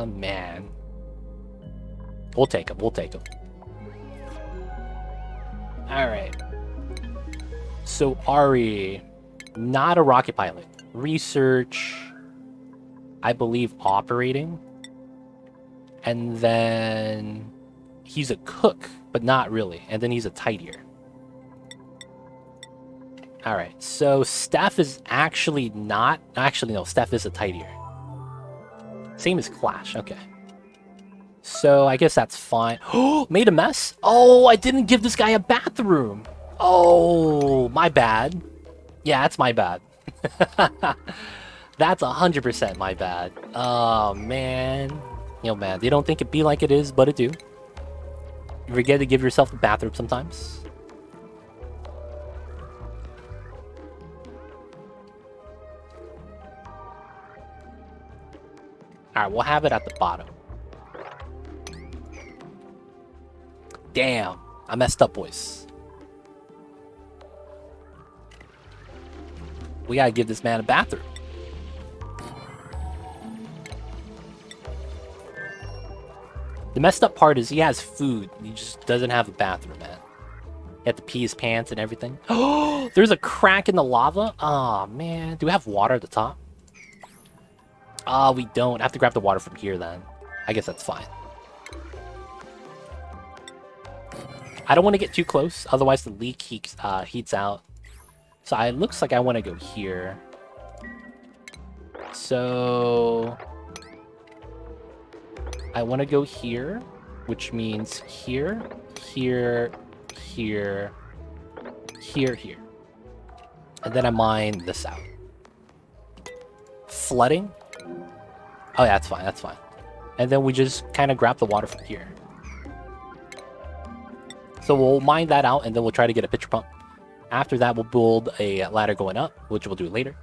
Man. We'll take him. We'll take him. Alright. So, Ari. Not a rocket pilot. Research. I believe operating. And then... He's a cook, but not really. And then he's a tidier. Alright, so Steph is actually not... Actually, no, Steph is a tidier. Same as Clash, okay. So, I guess that's fine. Oh, made a mess? Oh, I didn't give this guy a bathroom. Oh, my bad. Yeah, that's my bad. That's 100% my bad. Oh, man. Yo, man, they don't think it be like it is, but it do. You forget to give yourself a bathroom sometimes. Alright, we'll have it at the bottom. Damn, I messed up, boys. We gotta give this man a bathroom. The messed up part is he has food. He just doesn't have a bathroom, man. He had to pee his pants and everything. Oh, there's a crack in the lava? Oh, man. Do we have water at the top? Ah, we don't. I have to grab the water from here, then. I guess that's fine. I don't want to get too close. Otherwise, the leak heats out. So it looks like I want to go here. So... I want to go here, which means here, here, here, here, here. And then I mine this out. Flooding? Oh, yeah, that's fine, that's fine. And then we just kind of grab the water from here. So we'll mine that out, and then we'll try to get a pitcher pump. After that, we'll build a ladder going up, which we'll do later.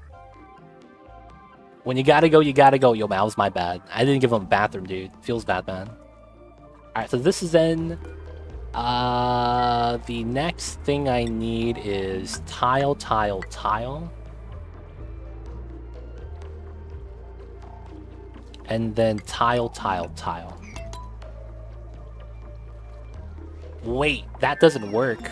When you gotta go, you gotta go. Yo, man, that was my bad. I didn't give him a bathroom, dude. Feels bad, man. Alright, so this is in... the next thing I need is tile, tile, tile. And then tile, tile, tile. Wait, that doesn't work.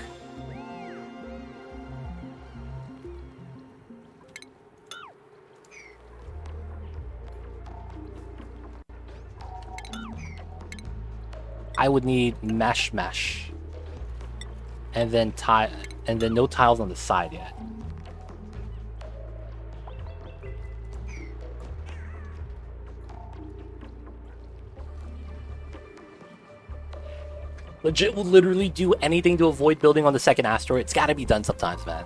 I would need mesh. And then no tiles on the side yet. Legit will literally do anything to avoid building on the second asteroid. It's gotta be done sometimes, man.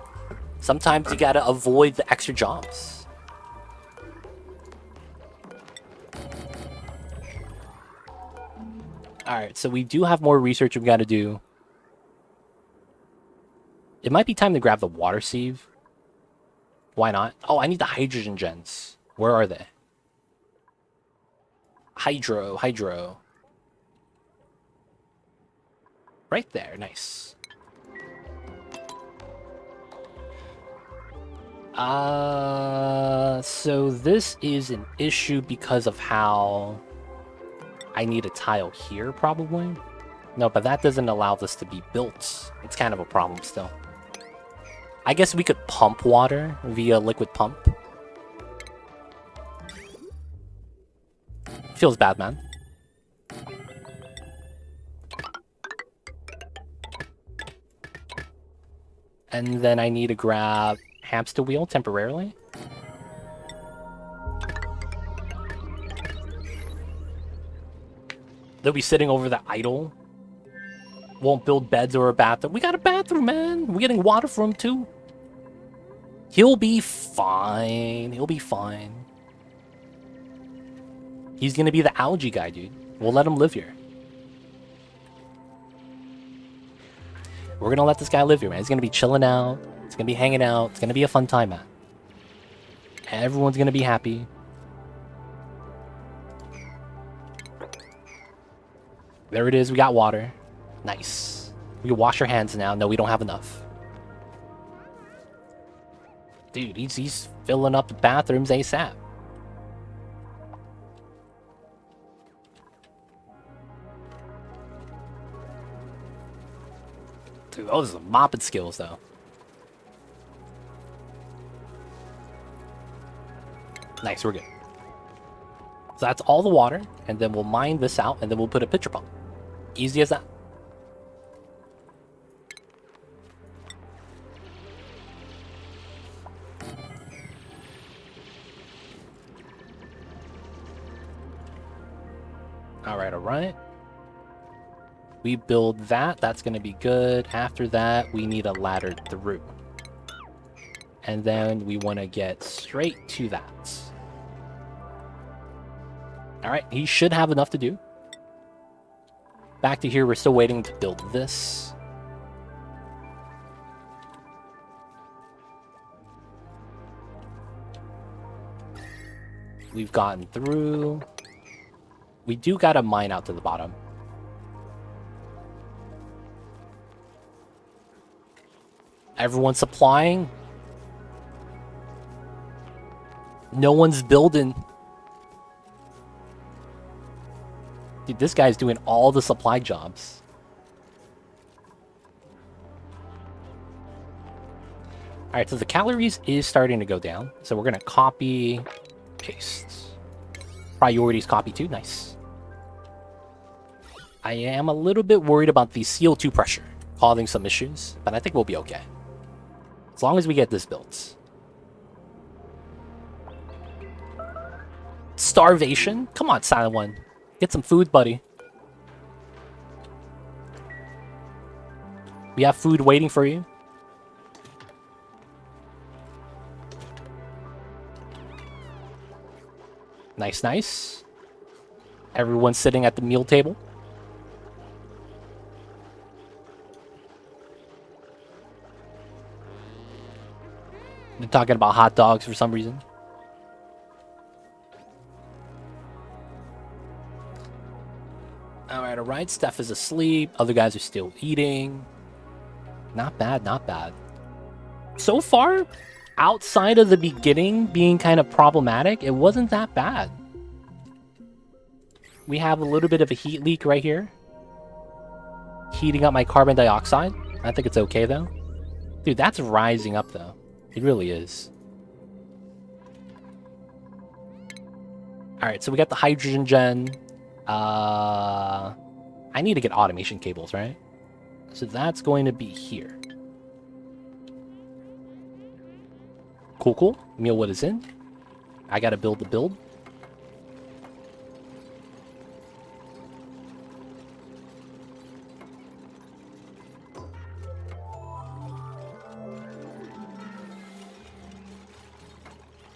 Sometimes you gotta avoid the extra jobs. Alright, so we do have more research we gotta do. It might be time to grab the water sieve. Why not? Oh, I need the hydrogen gens. Where are they? Hydro. Right there, nice. So this is an issue because of how I need a tile here, probably. No, but that doesn't allow this to be built. It's kind of a problem still. I guess we could pump water via liquid pump. Feels bad, man. And then I need to grab hamster wheel temporarily. They'll be sitting over the idol. Won't build beds or a bathroom. We got a bathroom, man. We're getting water from him, too. He'll be fine. He'll be fine. He's gonna be the algae guy, dude. We'll let him live here. We're gonna let this guy live here, man. He's gonna be chilling out. It's gonna be hanging out. It's gonna be a fun time, man. Everyone's gonna be happy. There it is. We got water. Nice. We can wash our hands now. No, we don't have enough. Dude, he's filling up the bathrooms ASAP. Dude, those are mopping skills, though. Nice, we're good. So that's all the water, and then we'll mine this out, and then we'll put a pitcher pump. Easy as that. Alright, alright. We build that. That's going to be good. After that, we need a ladder through. And then we want to get straight to that. Alright, he should have enough to do. Back to here, we're still waiting to build this. We've gotten through. We do got to mine out to the bottom. Everyone's supplying. No one's building. Dude, this guy's doing all the supply jobs. Alright, so the calories is starting to go down. So we're going to copy, paste. Priorities copy too, nice. I am a little bit worried about the CO2 pressure causing some issues, but I think we'll be okay. As long as we get this built. Starvation? Come on, Silent One. Get some food, buddy. We have food waiting for you. Nice, nice. Everyone's sitting at the meal table. They're talking about hot dogs for some reason. Alright, alright. Steph is asleep. Other guys are still eating. Not bad, not bad. So far, outside of the beginning being kind of problematic, it wasn't that bad. We have a little bit of a heat leak right here. Heating up my carbon dioxide. I think it's okay, though. Dude, that's rising up, though. It really is. Alright, so we got the hydrogen gen. I need to get automation cables, right? So that's going to be here. Cool, cool. Mealwood is in. I gotta build the build.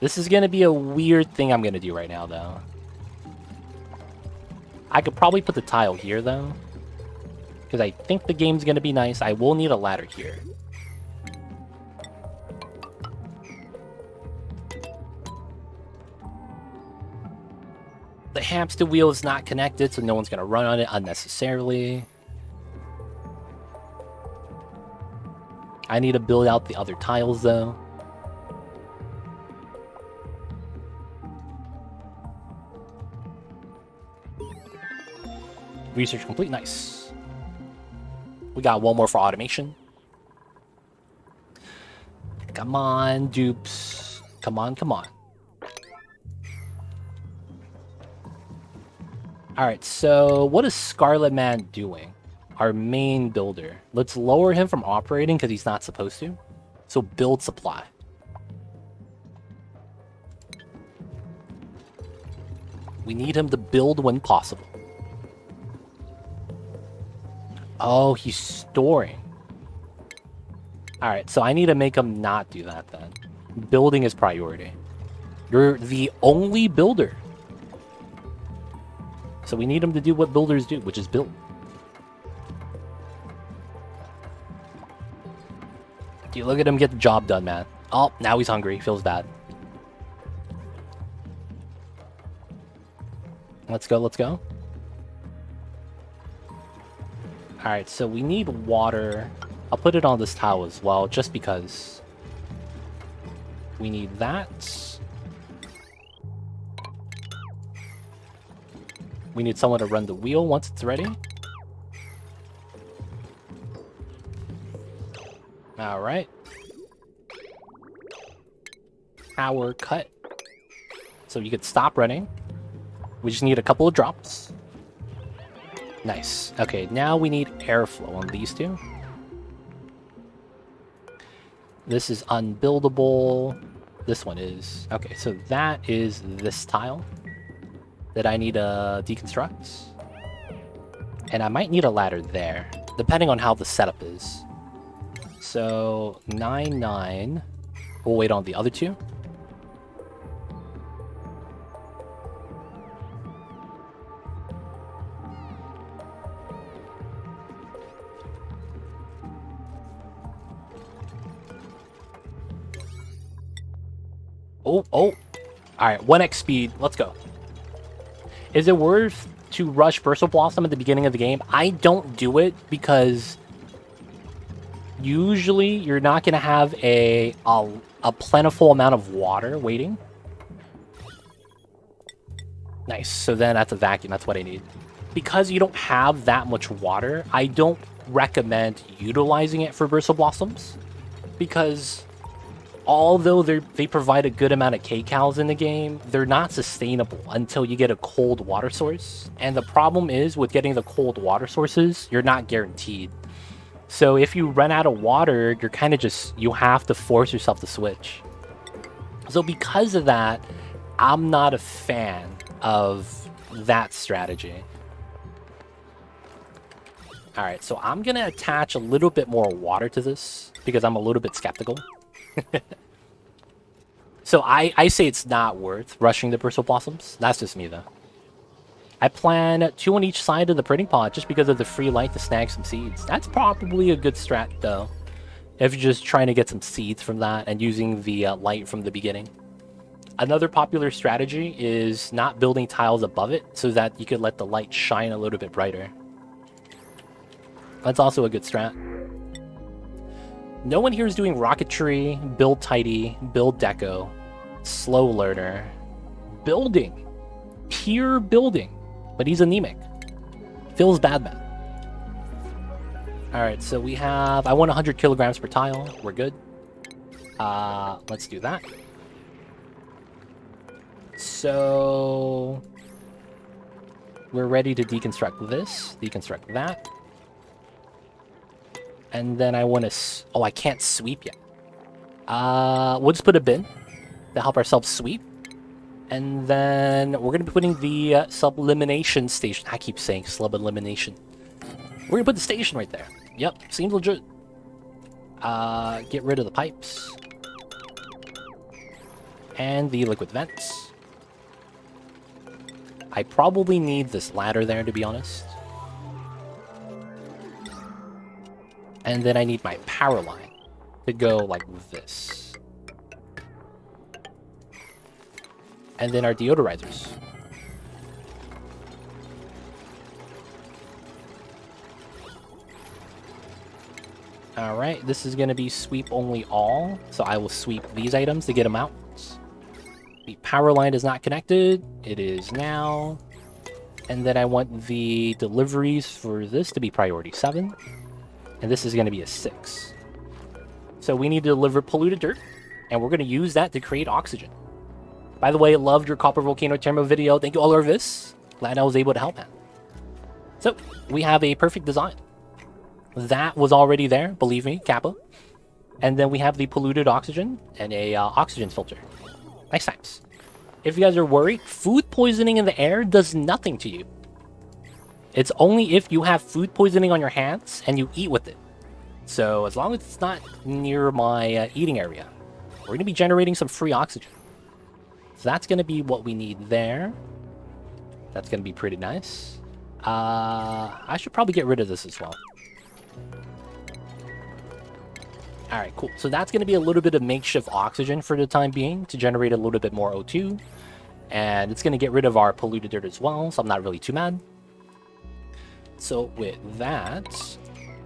This is gonna be a weird thing I'm gonna do right now, though. I could probably put the tile here, though. Because I think the game's gonna be nice. I will need a ladder here. The hamster wheel is not connected, so no one's gonna run on it unnecessarily. I need to build out the other tiles, though. Research complete, nice. We got one more for automation. Come on, dupes. Come on, come on. Alright, so what is Scarlet Man doing? Our main builder. Let's lower him from operating because he's not supposed to. So build supply. We need him to build when possible. Oh, he's storing. Alright, so I need to make him not do that then. Building is priority. You're the only builder. So we need him to do what builders do, which is build. Dude, look at him get the job done, man. Oh, now he's hungry. Feels bad. Let's go, let's go. Alright, so we need water. I'll put it on this tile as well, just because. We need that. We need someone to run the wheel once it's ready. Alright. Power cut. So you could stop running. We just need a couple of drops. Nice. Okay, now we need airflow on these two. This is unbuildable. This one is. Okay, so that is this tile that I need to deconstruct. And I might need a ladder there, depending on how the setup is. So, 9, 9. We'll wait on the other two. Oh. Alright, 1x speed. Let's go. Is it worth to rush Bristle Blossom at the beginning of the game? I don't do it because usually you're not going to have a plentiful amount of water waiting. Nice. So then that's a vacuum. That's what I need. Because you don't have that much water, I don't recommend utilizing it for Bristle Blossoms. Because although they provide a good amount of kcals in the game, they're not sustainable until you get a cold water source. And the problem is with getting the cold water sources, you're not guaranteed. So if you run out of water, you're kind of just, you have to force yourself to switch. So because of that, I'm not a fan of that strategy. Alright, so I'm going to attach a little bit more water to this because I'm a little bit skeptical. So I say it's not worth rushing the Bristle Blossoms. That's just me, though. I plan 2 on each side of the printing pod just because of the free light to snag some seeds. That's probably a good strat, though, if you're just trying to get some seeds from that and using the light from the beginning. Another popular strategy is not building tiles above it so that you could let the light shine a little bit brighter. That's also a good strat. No one here is doing rocketry, build tidy, build deco, slow learner, building, pure building, but he's anemic. Feels bad, man. All right, so we have, I want 100 kilograms per tile. We're good. Let's do that. So we're ready to deconstruct this, deconstruct that. And then I want to... Oh, I can't sweep yet. We'll just put a bin to help ourselves sweep. And then we're going to be putting the sublimination station. I keep saying sublimination. We're going to put the station right there. Yep, seems legit. Get rid of the pipes. And the liquid vents. I probably need this ladder there, to be honest. And then I need my power line to go like this. And then our deodorizers. Alright, this is going to be sweep only all. So I will sweep these items to get them out. The power line is not connected. It is now. And then I want the deliveries for this to be priority 7. And this is going to be a 6. So we need to deliver polluted dirt, and we're going to use that to create oxygen. By the way, loved your Copper Volcano Thermo video. Thank you, Olorvis. Glad I was able to help, man. So we have a perfect design. That was already there, believe me, Kappa. And then we have the polluted oxygen and a oxygen filter. Nice times. If you guys are worried, food poisoning in the air does nothing to you. It's only if you have food poisoning on your hands and you eat with it. So as long as it's not near my eating area, we're going to be generating some free oxygen. So that's going to be what we need there. That's going to be pretty nice. I should probably get rid of this as well. Alright, cool. So that's going to be a little bit of makeshift oxygen for the time being to generate a little bit more O2. And it's going to get rid of our polluted dirt as well, so I'm not really too mad. So with that,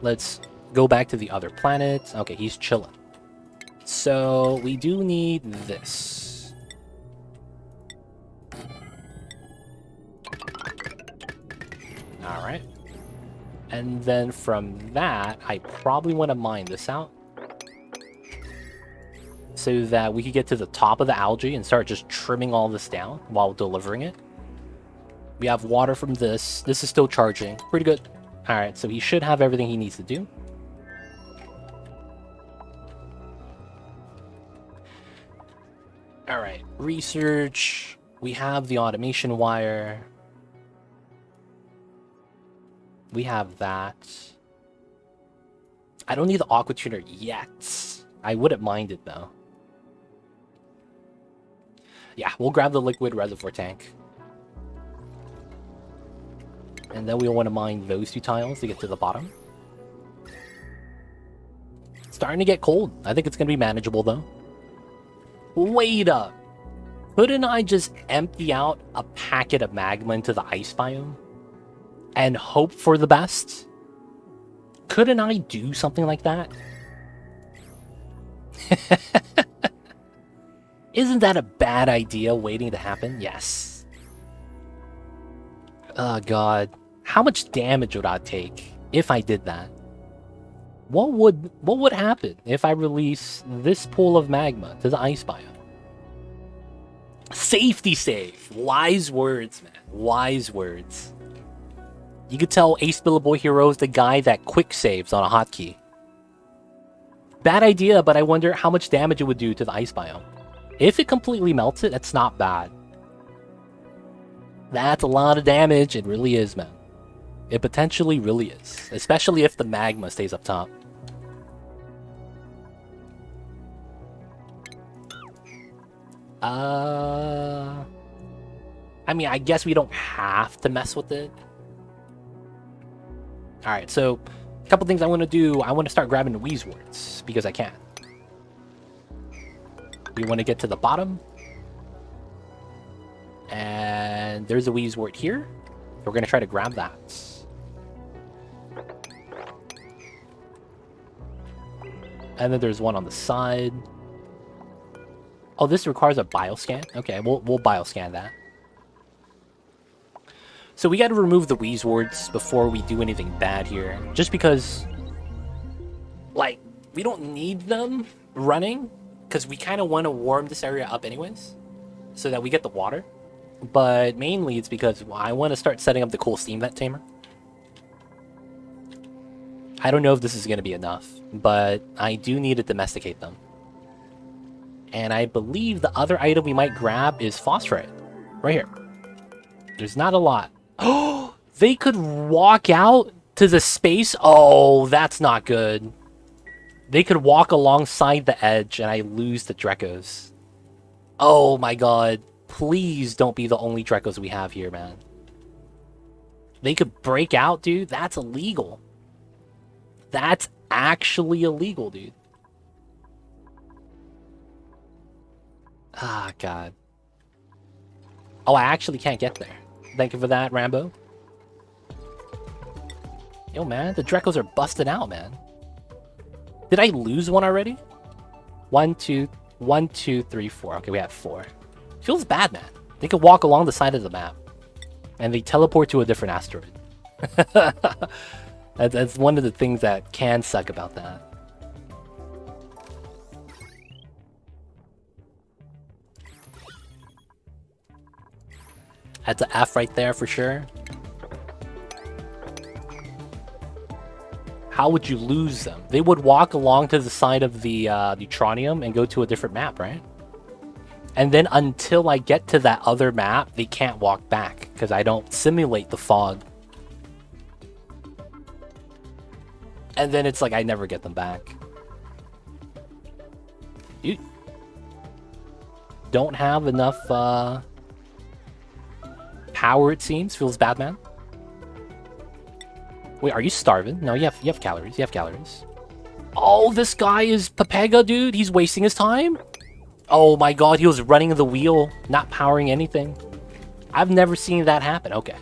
let's go back to the other planet. Okay, he's chilling. So we do need this. Alright. And then from that, I probably want to mine this out. so that we could get to the top of the algae and start just trimming all this down while delivering it. We have water from this. This is still charging. Pretty good. Alright, so he should have everything he needs to do. Alright, research. We have the automation wire. We have that. I don't need the aqua tuner yet. I wouldn't mind it though. Yeah, we'll grab the liquid reservoir tank. And then we'll want to mine those 2 tiles to get to the bottom. It's starting to get cold. I think it's going to be manageable though. Wait up. Couldn't I just empty out a packet of magma into the ice biome? And hope for the best? Couldn't I do something like that? Isn't that a bad idea waiting to happen? Yes. Oh god. How much damage would I take if I did that? What would happen if I release this pool of magma to the ice biome? Safety save. Wise words, man. Wise words. You could tell Ace Billboy Hero is the guy that quick saves on a hotkey. Bad idea, but I wonder how much damage it would do to the ice biome. If it completely melts it, that's not bad. That's a lot of damage. It really is, man. It potentially really is. Especially if the magma stays up top. I mean, I guess we don't have to mess with it. Alright, so a couple things I want to do. I want to start grabbing the Wheezeworts because I can. We want to get to the bottom. And there's a Wheezewort here. We're going to try to grab that. And then there's one on the side. Oh, this requires a bioscan? Okay, we'll bioscan that. So we got to remove the Wheezeworts before we do anything bad here. Just because, like, we don't need them running. Because we kind of want to warm this area up anyways. So that we get the water. But mainly it's because I want to start setting up the cool steam vent tamer. I don't know if this is going to be enough. But I do need to domesticate them. And I believe the other item we might grab is phosphorite. Right here. There's not a lot. Oh, they could walk out to the space? Oh, that's not good. They could walk alongside the edge and I lose the Drekos. Oh my god. Please don't be the only Drekos we have here, man. They could break out, dude. That's illegal. That's actually illegal, dude. Ah, god. Oh, I actually can't get there. Thank you for that, Rambo. Yo, man, the Drekos are busting out, man. Did I lose one already? 1, 2, 1, 2, 3, 4. Okay, we have 4. Feels bad, man. They could walk along the side of the map. And they teleport to a different asteroid. That's one of the things that can suck about that. That's an F right there for sure. How would you lose them? They would walk along to the side of the neutronium and go to a different map, right? And then until I get to that other map, they can't walk back because I don't simulate the fog. And then it's like I never get them back. You don't have enough power, it seems. Feels bad, man. Wait, are you starving? No, you have calories. You have calories. Oh, this guy is Pepega, dude. He's wasting his time. Oh my god, he was running the wheel, not powering anything. I've never seen that happen. Okay.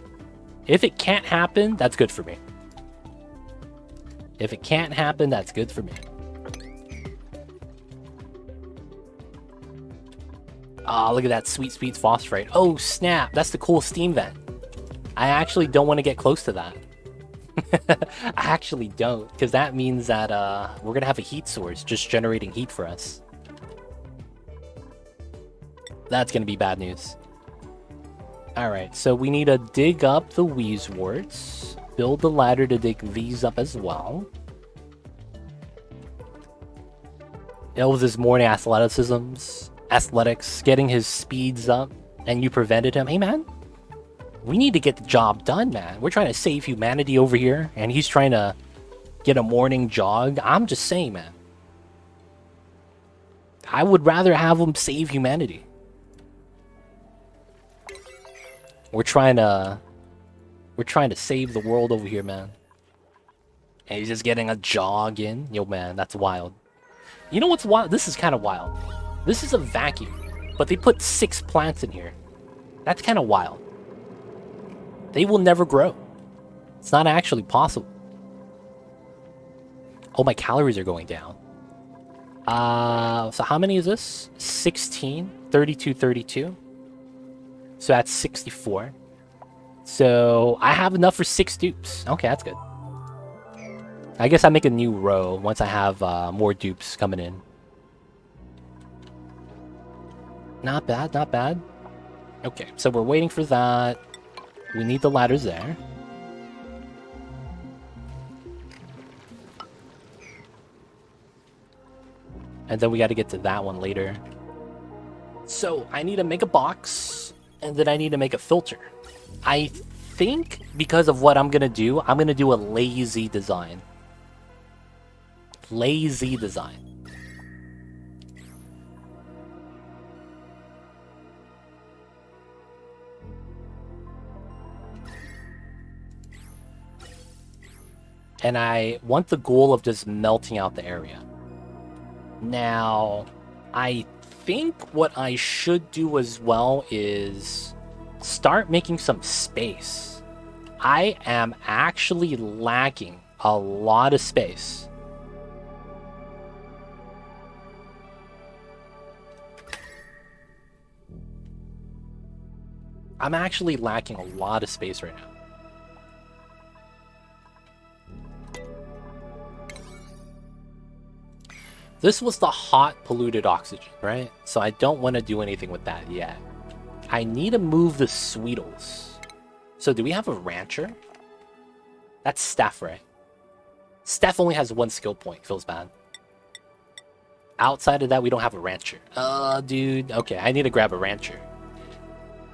If it can't happen, that's good for me. If it can't happen, that's good for me. Ah, oh, look at that sweet, sweet phosphorite. Oh, snap. That's the cool steam vent. I actually don't want to get close to that. I actually don't, because that means that we're going to have a heat source just generating heat for us. That's gonna be bad news. Alright, so we need to dig up the Wheezeworts. Build the ladder to dig these up as well. Elvis' morning athletics, getting his speeds up, and you prevented him. Hey man, we need to get the job done, man. We're trying to save humanity over here, and he's trying to get a morning jog. I'm just saying, man. I would rather have him save humanity. We're trying to save the world over here, man. And he's just getting a jog in. Yo, man, that's wild. You know what's wild? This is kind of wild. This is a vacuum, but they put 6 plants in here. That's kind of wild. They will never grow. It's not actually possible. Oh, my calories are going down. So how many is this? 16, 32, 32. So that's 64. So I have enough for 6 dupes. Okay, that's good. I guess I make a new row once I have more dupes coming in. Not bad, not bad. Okay, so we're waiting for that. We need the ladders there. And then we got to get to that one later. So I need to make a box, and then I need to make a filter. I think because of what I'm going to do a lazy design. Lazy design. And I want the goal of just melting out the area. Now, I think what I should do as well is start making some space. I am actually lacking a lot of space. I'm actually lacking a lot of space right now. This was the hot, polluted oxygen, right? So I don't want to do anything with that yet. I need to move the Sweetles. So do we have a rancher? That's Steph, right? Steph only has 1 skill point. Feels bad. Outside of that, we don't have a rancher. Dude. Okay, I need to grab a rancher.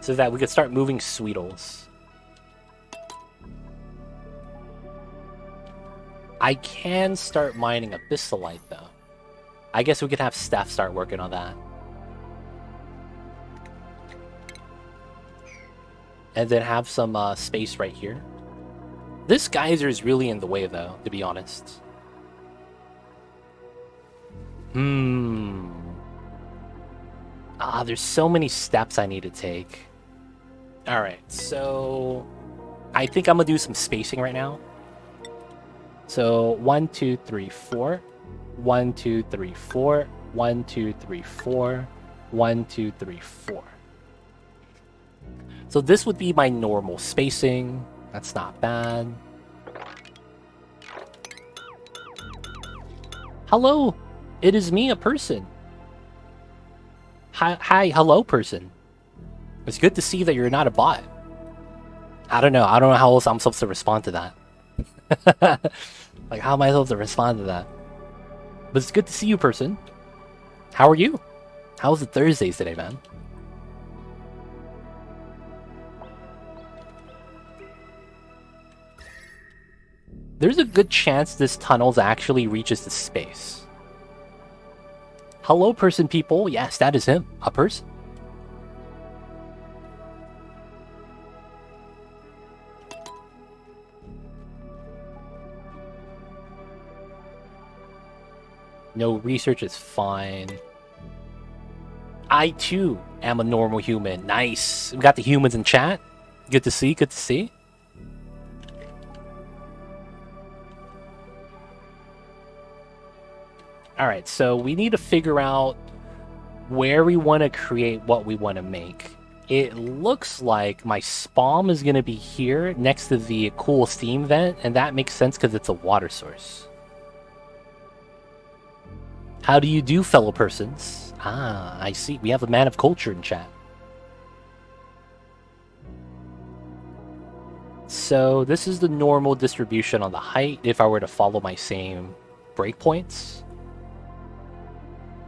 So that we could start moving Sweetles. I can start mining Abyssalite, though. I guess we could have Steph start working on that. And then have some space right here. This geyser is really in the way, though, to be honest. There's so many steps I need to take. Alright, so I think I'm going to do some spacing right now. So 1, 2, 3, 4. 1, 2, 3, 4. 1, 2, 3, 4. 1, 2, 3, 4. So this would be my normal spacing. That's not bad. Hello, it is me, a person. Hi, hello, person. It's good to see that you're not a bot. I don't know how else I'm supposed to respond to that. Like, how am I supposed to respond to that? But it's good to see you, person. How are you? How's the Thursdays today, man? There's a good chance this tunnel actually reaches to space. Hello, person people. Yes, that is him. A person. No, research is fine. I, too, am a normal human. Nice. We got the humans in chat. Good to see, good to see. Alright, so we need to figure out where we want to create what we want to make. It looks like my spawn is going to be here next to the cool steam vent, and that makes sense because it's a water source. How do you do, fellow persons? Ah, I see. We have a man of culture in chat. So this is the normal distribution on the height if I were to follow my same breakpoints.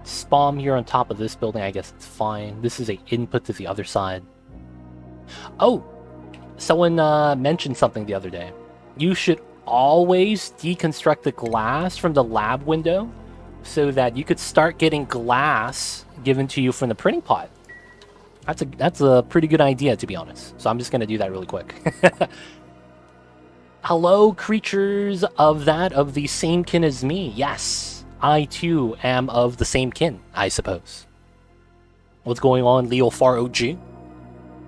Spawn here on top of this building, I guess it's fine. This is an input to the other side. Oh, someone mentioned something the other day. You should always deconstruct the glass from the lab window so that you could start getting glass given to you from the printing pot. That's a pretty good idea, to be honest. So I'm just going to do that really quick. Hello, creatures of the same kin as me. Yes, I too am of the same kin, I suppose. What's going on, Leo Far OG?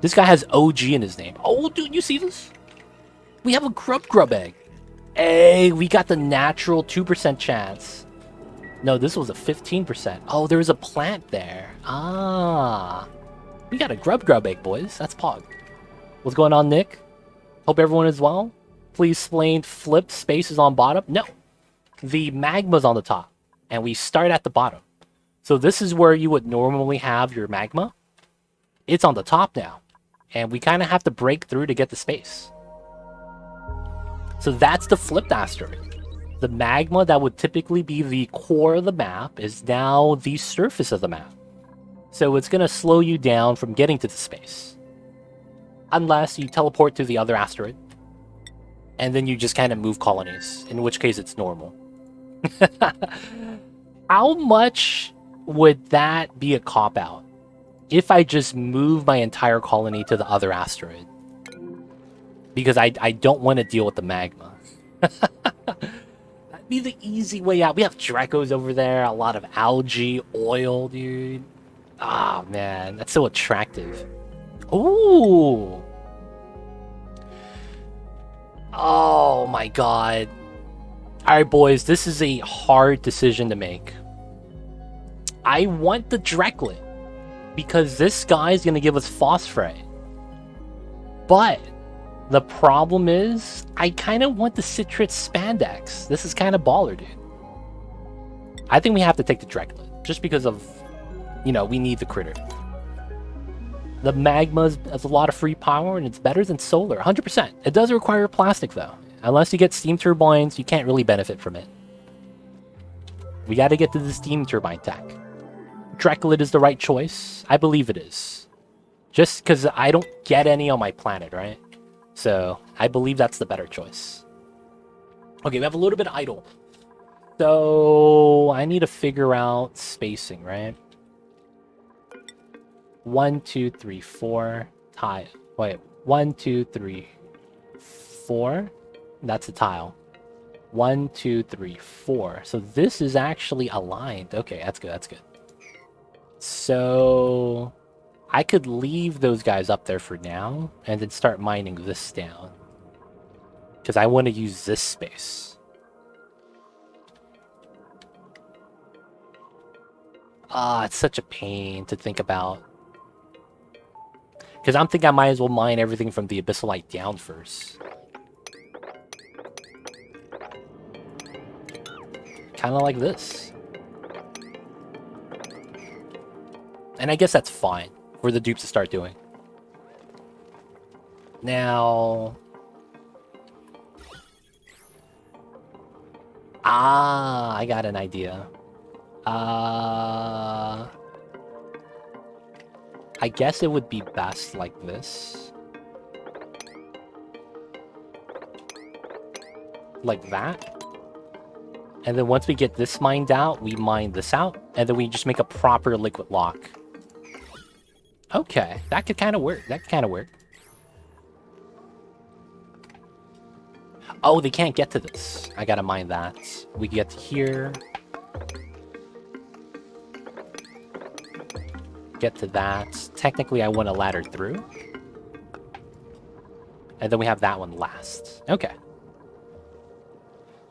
This guy has OG in his name. Oh, dude, you see this? We have a grub egg. Hey, we got the natural 2% chance. No, this was a 15%. Oh, there was a plant there. Ah. We got a grub egg, boys. That's Pog. What's going on, Nick? Hope everyone is well. Please explain flip spaces on bottom. No. The magma's on the top. And we start at the bottom. So this is where you would normally have your magma. It's on the top now. And we kind of have to break through to get the space. So that's the flipped asteroid. The magma that would typically be the core of the map is now the surface of the map. So it's going to slow you down from getting to the space. Unless you teleport to the other asteroid. And then you just kind of move colonies. In which case it's normal. How much would that be a cop-out? If I just move my entire colony to the other asteroid? Because I don't want to deal with the magma. That'd be the easy way out. We have Dracos over there, a lot of algae, oil, dude. Ah, man, that's so attractive. Ooh. Oh, my God. All right, boys, this is a hard decision to make. I want the Dreklet because this guy's going to give us phosphorite. But the problem is, I kind of want the Citrus Spandex. This is kind of baller, dude. I think we have to take the Dreklet just because of, you know, we need the critter. The magma has a lot of free power and it's better than solar, 100%. It does require plastic though. Unless you get steam turbines, you can't really benefit from it. We got to get to the steam turbine tech. Dreklet is the right choice. I believe it is. Just because I don't get any on my planet, right? So I believe that's the better choice. Okay, we have a little bit of idle. So I need to figure out spacing, right? 1, 2, 3, 4. Tile. Wait, 1, 2, 3, 4. That's a tile. 1, 2, 3, 4. So this is actually aligned. Okay, that's good. That's good. So I could leave those guys up there for now and then start mining this down. Because I want to use this space. Ah, it's such a pain to think about. Because I'm thinking I might as well mine everything from the Abyssalite down first. Kind of like this. And I guess that's fine for the dupes to start doing. Now... Ah, I got an idea. I guess it would be best like this. Like that. And then once we get this mined out, we mine this out. And then we just make a proper liquid lock. Okay, that could kind of work. That could kind of work. Oh, they can't get to this. I gotta mine that. We get to here. Get to that. Technically, I want a ladder through. And then we have that one last. Okay.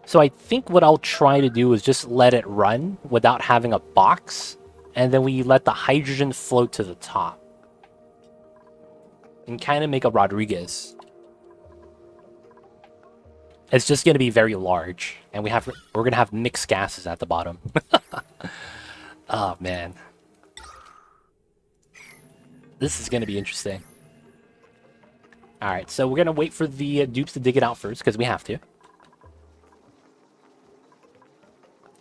So I think what I'll try to do is just let it run without having a box. And then we let the hydrogen float to the top. And kind of make a Rodriguez. It's just going to be very large. And we're going to have mixed gases at the bottom. Oh, man. This is gonna be interesting. Alright, so we're gonna wait for the dupes to dig it out first, because we have to.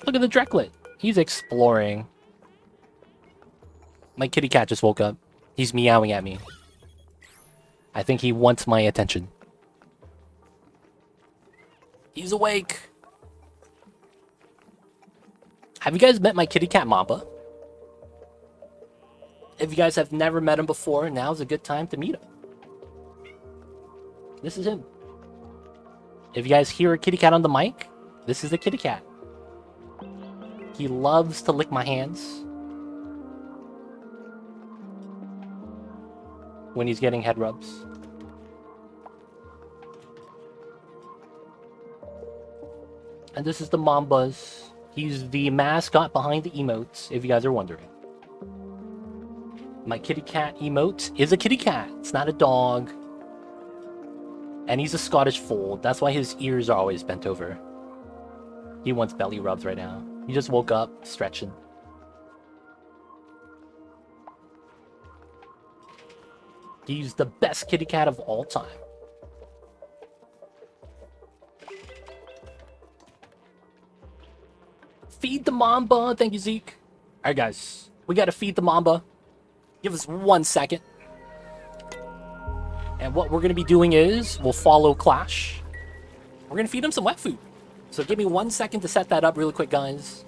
Look at the Drecklet. He's exploring. My kitty cat just woke up. He's meowing at me. I think he wants my attention. He's awake. Have you guys met my kitty cat Mamba? If you guys have never met him before, now's a good time to meet him. This is him. If you guys hear a kitty cat on the mic, this is the kitty cat. He loves to lick my hands when he's getting head rubs. And this is the Mambas. He's the mascot behind the emotes, if you guys are wondering. My kitty cat emote is a kitty cat. It's not a dog. And he's a Scottish fold. That's why his ears are always bent over. He wants belly rubs right now. He just woke up, stretching. He's the best kitty cat of all time. Feed the Mamba. Thank you, Zeke. Alright, guys. We gotta feed the Mamba. Give us 1 second. And what we're gonna be doing is, we'll follow Clash. We're gonna feed him some wet food. So give me 1 second to set that up really quick, guys.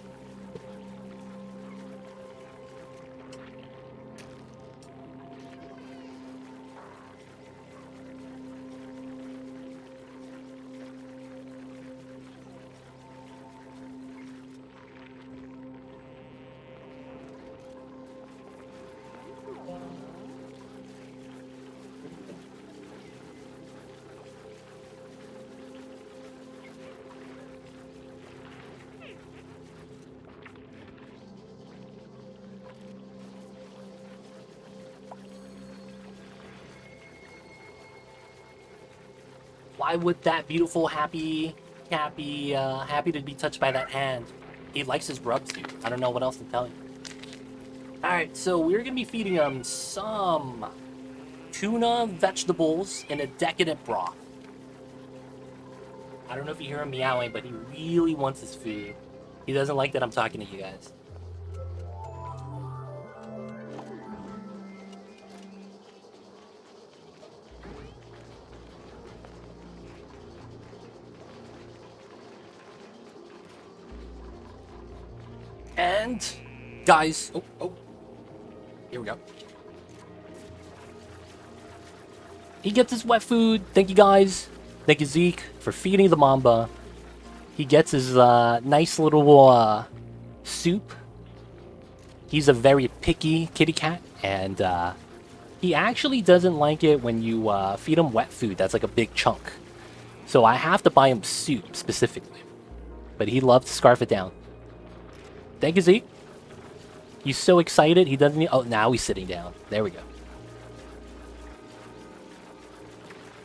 Why would that beautiful, happy to be touched by that hand? He likes his rubs, dude. I don't know what else to tell you. Alright, so we're gonna be feeding him some tuna vegetables in a decadent broth. I don't know if you hear him meowing, but he really wants his food. He doesn't like that I'm talking to you guys. And, guys, here we go. He gets his wet food. Thank you, guys. Thank you, Zeke, for feeding the Mamba. He gets his nice little soup. He's a very picky kitty cat, and he actually doesn't like it when you feed him wet food. That's like a big chunk. So I have to buy him soup specifically. But he loves to scarf it down. Thank you, Zeke. He's so excited. He doesn't need... Oh, now he's sitting down. There we go.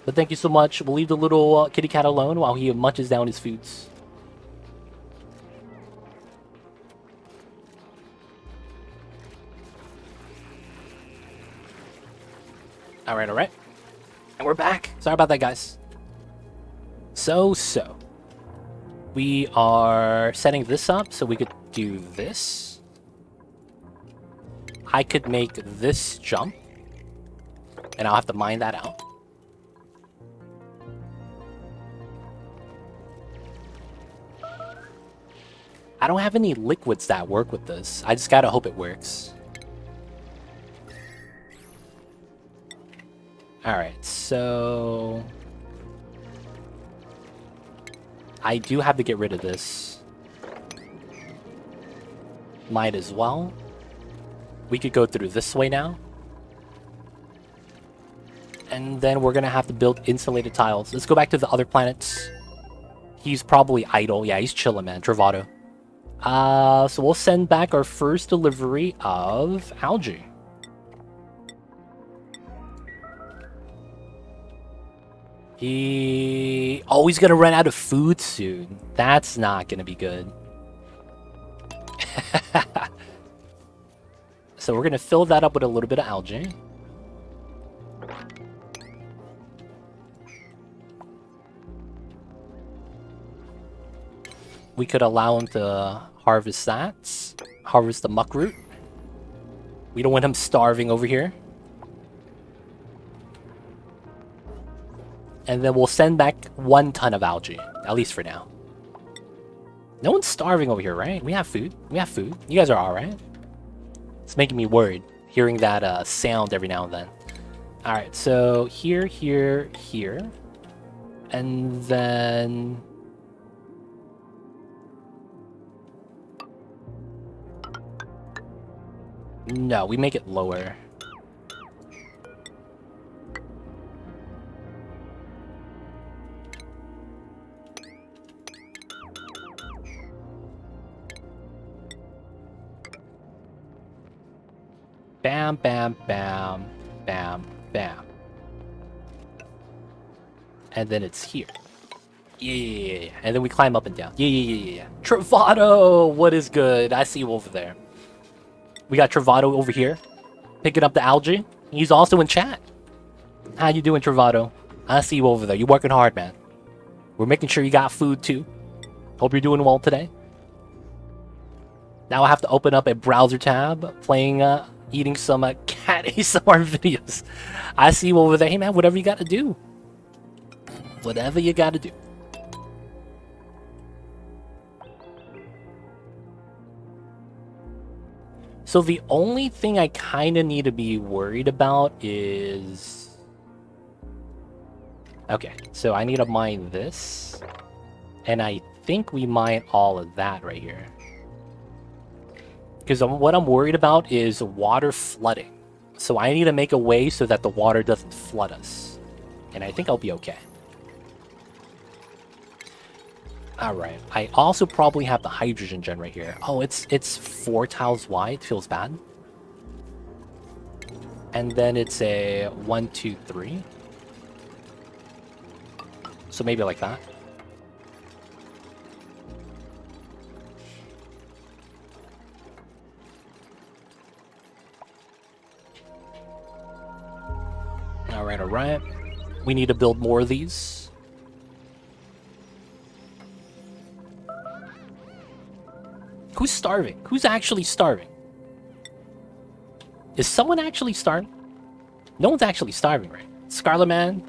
But thank you so much. We'll leave the little kitty cat alone while he munches down his foods. Alright, alright. And we're back. Sorry about that, guys. So. We are setting this up so we could do this. I could make this jump. And I'll have to mine that out. I don't have any liquids that work with this. I just gotta hope it works. Alright, so... I do have to get rid of this. Might as well. We could go through this way now. And then we're gonna have to build insulated tiles. Let's go back to the other planets. He's probably idle. Yeah, he's chilling, man. Travado. So we'll send back our first delivery of algae. Oh, he's gonna run out of food soon. That's not gonna be good. So we're gonna fill that up with a little bit of algae. we could allow him to harvest that. Harvest the muck root. We don't want him starving over here. And then we'll send back 1 ton of algae, at least for now. No one's starving over here, right? We have food. We have food. You guys are alright. It's making me worried, hearing that sound every now and then. Alright, so here, here, here. And then... No, we make it lower. Bam, bam, bam, bam, bam. And then it's here. Yeah. And then we climb up and down. Yeah. Travado! What is good? I see you over there. We got Travado over here, picking up the algae. He's also in chat. How you doing, Travado? I see you over there. You're working hard, man. We're making sure you got food, too. Hope you're doing well today. Now I have to open up a browser tab, playing, eating some cat ASMR videos. I see you over there. Hey, man, whatever you got to do. Whatever you got to do. So the only thing I kind of need to be worried about is... Okay, so I need to mine this. And I think we mine all of that right here. Because what I'm worried about is water flooding. So I need to make a way so that the water doesn't flood us. And I think I'll be okay. Alright, I also probably have the hydrogen gen right here. Oh, it's 4 tiles wide. Feels bad. And then it's a 1, 2, 3. So maybe like that. Alright. We need to build more of these. Who's starving? Who's actually starving? Is someone actually starving? No one's actually starving, right? Scarlet Man,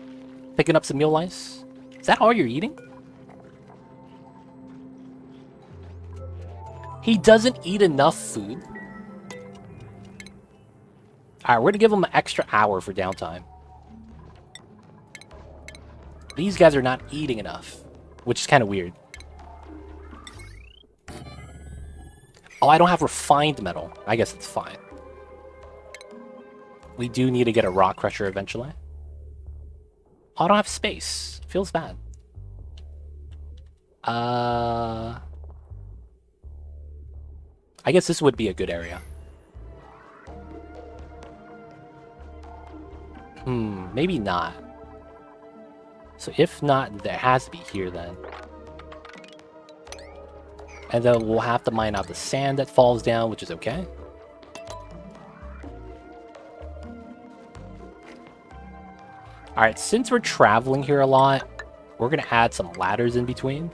picking up some meal lice. Is that all you're eating? He doesn't eat enough food. Alright, we're gonna give him an extra hour for downtime. These guys are not eating enough, which is kind of weird. Oh, I don't have refined metal. I guess it's fine. We do need to get a rock crusher eventually. Oh, I don't have space. Feels bad. I guess this would be a good area. Maybe not. So if not, there has to be here then. And then we'll have to mine out the sand that falls down, which is okay. Alright, since we're traveling here a lot, we're going to add some ladders in between.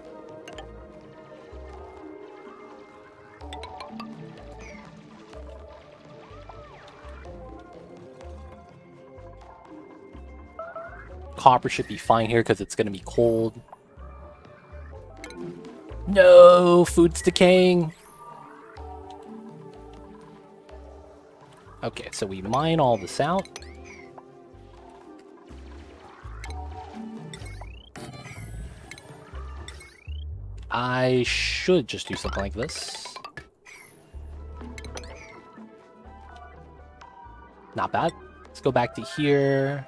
Copper should be fine here because it's going to be cold. No, food's decaying. Okay, so we mine all this out. I should just do something like this. Not bad. Let's go back to here.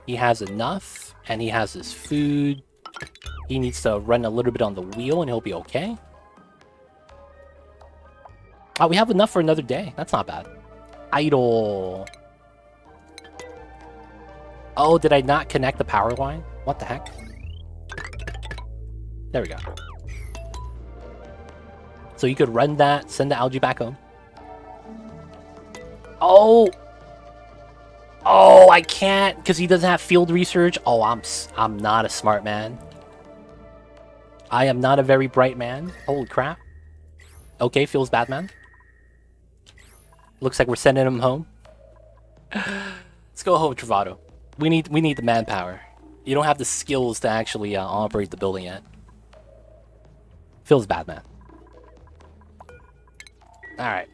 He has enough, and he has his food. He needs to run a little bit on the wheel, and he'll be okay. Oh, we have enough for another day. That's not bad. Idle. Oh, did I not connect the power line? What the heck? There we go. So you could run that, send the algae back home. Oh! Oh, I can't, because he doesn't have field research. Oh, I'm not a smart man. I am not a very bright man. Holy crap. Okay, feels bad, man. Looks like we're sending him home. Let's go home, Travado. We need the manpower. You don't have the skills to actually operate the building yet. Feels bad, man. Alright.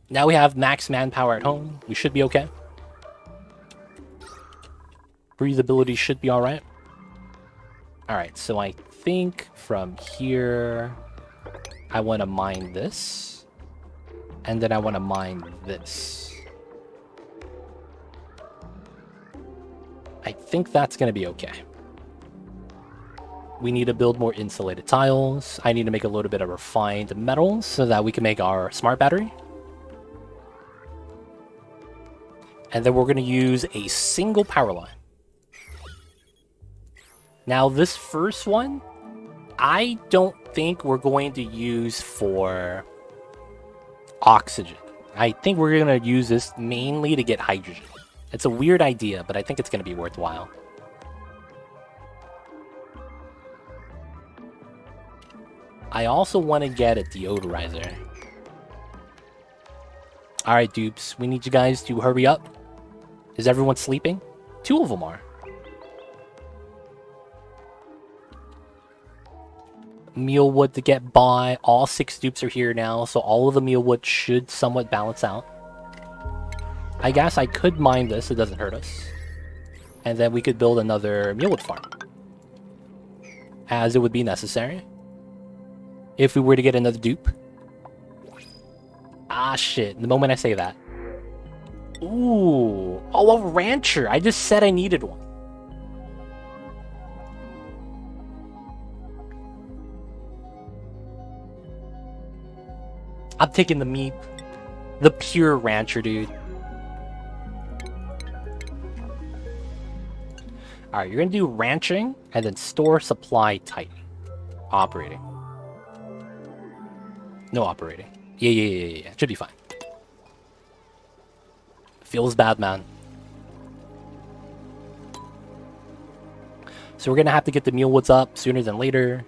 Now we have max manpower at home. We should be okay. Breathability should be alright. Alright, so I think from here... I want to mine this. And then I want to mine this. I think that's going to be okay. We need to build more insulated tiles. I need to make a little bit of refined metals so that we can make our smart battery. And then we're going to use a single power line. Now this first one, I don't think we're going to use for oxygen. I think we're going to use this mainly to get hydrogen. It's a weird idea, but I think it's going to be worthwhile. I also want to get a deodorizer. Alright, dupes. We need you guys to hurry up. Is everyone sleeping? 2 of them are. Mealwood to get by. All 6 dupes are here now, so all of the mealwood should somewhat balance out. I guess I could mine this, it doesn't hurt us. And then we could build another mealwood farm. As it would be necessary. If we were to get another dupe. Ah, shit. The moment I say that. Ooh. Oh, a rancher. I just said I needed one. I'm taking the meat. The pure rancher, dude. Alright, you're gonna do ranching, and then store supply type. Operating. No operating. Yeah. Should be fine. Feels bad, man. So we're gonna have to get the mealwoods up sooner than later.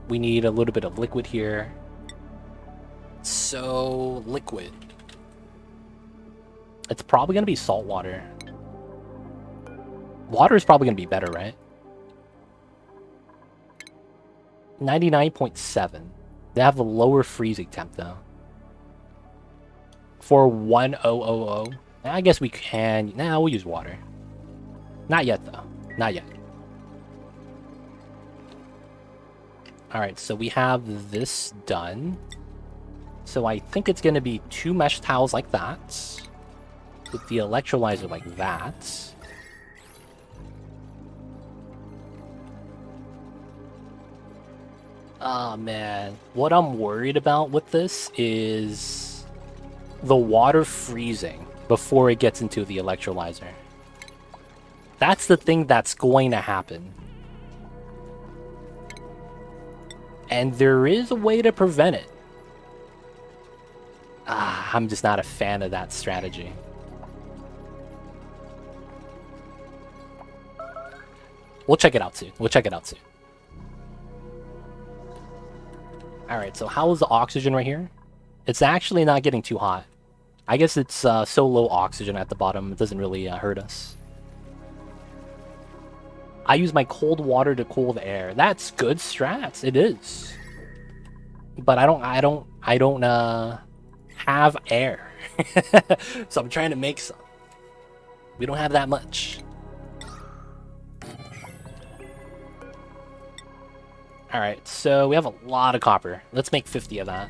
We need a little bit of liquid here. So, liquid. It's probably gonna be salt water. Water is probably gonna be better, right? 99.7. They have a lower freezing temp, though. For 1000. I guess we can... Nah, we'll use water. Not yet, though. Not yet. Alright, so we have this done. So I think it's going to be 2 mesh tiles like that. With the electrolyzer like that. Oh, man. What I'm worried about with this is the water freezing before it gets into the electrolyzer. That's the thing that's going to happen. And there is a way to prevent it. I'm just not a fan of that strategy. We'll check it out soon. Alright, so how is the oxygen right here? It's actually not getting too hot. I guess it's so low oxygen at the bottom, it doesn't really hurt us. I use my cold water to cool the air. That's good strats. It is. But I don't have air. So I'm trying to make some. We don't have that much. Alright, so we have a lot of copper. Let's make 50 of that.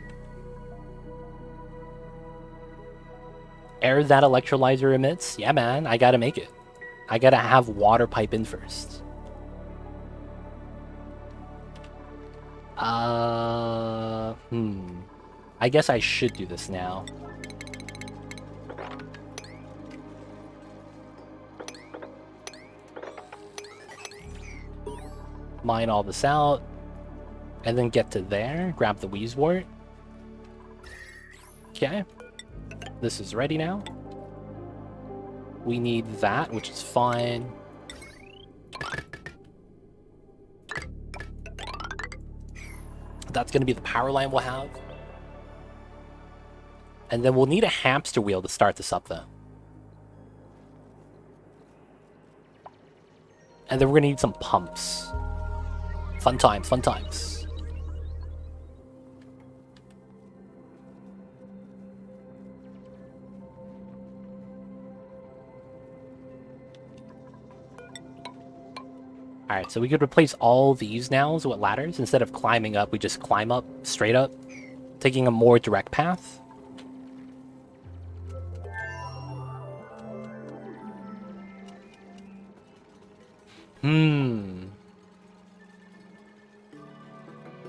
Air that electrolyzer emits? Yeah, man, I gotta make it. I gotta have water pipe in first. I guess I should do this now. Mine all this out. And then get to there. Grab the Wheezewort. Okay. This is ready now. We need that, which is fine. That's going to be the power line we'll have. And then we'll need a hamster wheel to start this up, though. And then we're going to need some pumps. Fun times, fun times. Alright, so we could replace all these now with ladders. Instead of climbing up, we just climb up, straight up, taking a more direct path.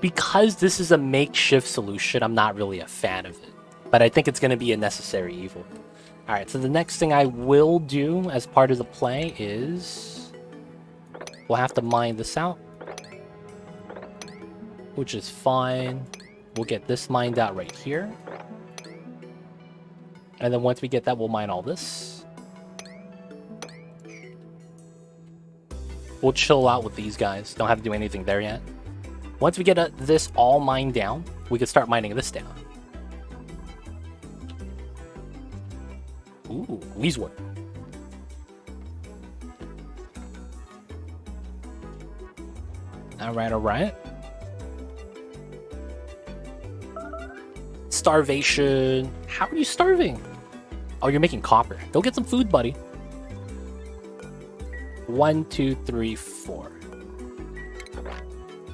Because this is a makeshift solution, I'm not really a fan of it. But I think it's going to be a necessary evil. Alright, so the next thing I will do as part of the play is... we'll have to mine this out. Which is fine. We'll get this mined out right here. And then once we get that, we'll mine all this. We'll chill out with these guys. Don't have to do anything there yet. Once we get this all mined down, we can start mining this down. Ooh, Weezwood. Alright, alright. Starvation. How are you starving? Oh, you're making copper. Go get some food, buddy. 1, 2, 3, 4.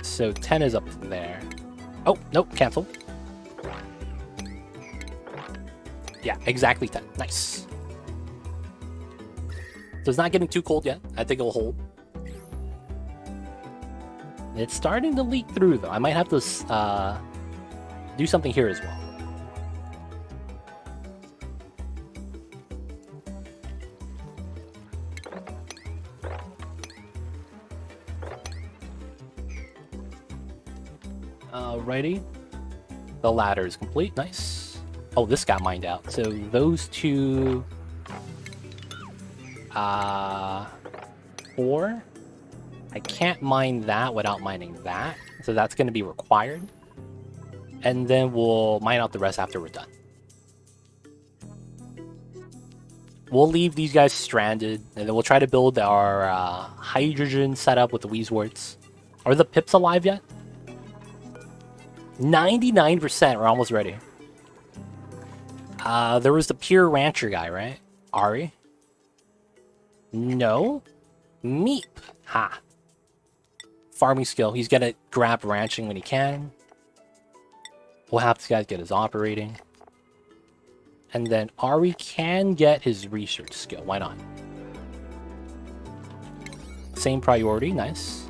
So 10 is up there. Oh, nope, cancel. Yeah, exactly 10. Nice. So it's not getting too cold yet. I think it'll hold. It's starting to leak through, though. I might have to do something here as well. Alrighty. The ladder is complete. Nice. Oh, this got mined out. So those two... 4. I can't mine that without mining that. So that's going to be required. And then we'll mine out the rest after we're done. We'll leave these guys stranded. And then we'll try to build our hydrogen setup with the Weezworts. Are the pips alive yet? 99%. We're almost ready. There was the pure rancher guy, right? Ari? No? Meep. Ha. Farming skill. He's gonna grab ranching when he can. We'll have this guy get his operating. And then Ari can get his research skill. Why not? Same priority. Nice.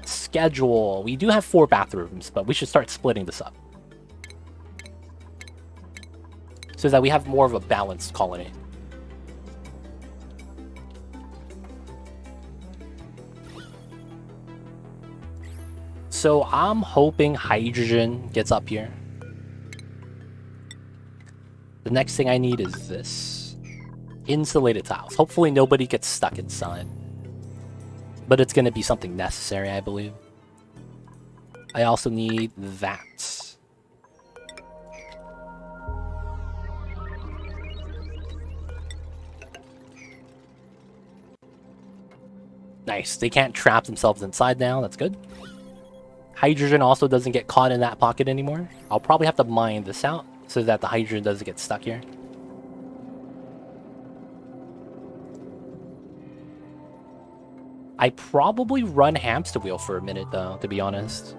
Schedule. We do have 4 bathrooms, but we should start splitting this up. So that we have more of a balanced colony. So I'm hoping hydrogen gets up here. The next thing I need is this. Insulated tiles. Hopefully nobody gets stuck inside. But it's going to be something necessary, I believe. I also need that. Nice. They can't trap themselves inside now. That's good. Hydrogen also doesn't get caught in that pocket anymore. I'll probably have to mine this out so that the hydrogen doesn't get stuck here. I probably run hamster wheel for a minute, though, to be honest.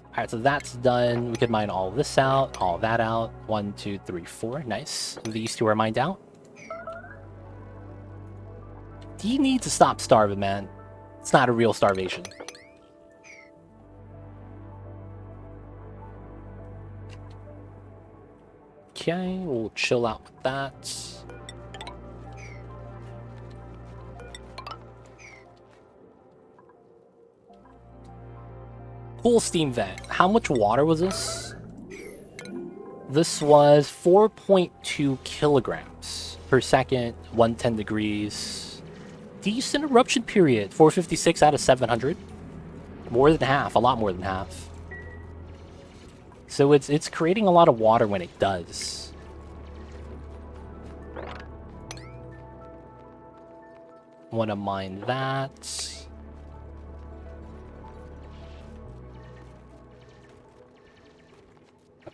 Alright, so that's done. We could mine all this out, all that out. 1, 2, 3, 4. Nice. These 2 are mined out. You need to stop starving, man. It's not a real starvation. Okay, we'll chill out with that. Cool steam vent. How much water was this? This was 4.2 kilograms per second, 110 degrees. decent eruption period. 456 out of 700. More than half, a lot more than half. So it's creating a lot of water when it does. Want to mine that.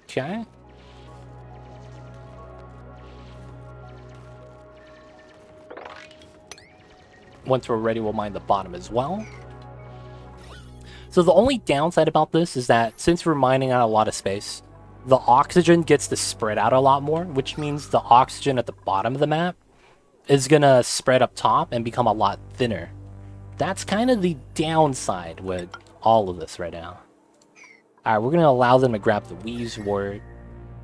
Okay. Once we're ready, we'll mine the bottom as well. So the only downside about this is that since we're mining out a lot of space, the oxygen gets to spread out a lot more, which means the oxygen at the bottom of the map is gonna spread up top and become a lot thinner. That's kind of the downside with all of this right now. Alright, we're gonna allow them to grab the Weaves ward.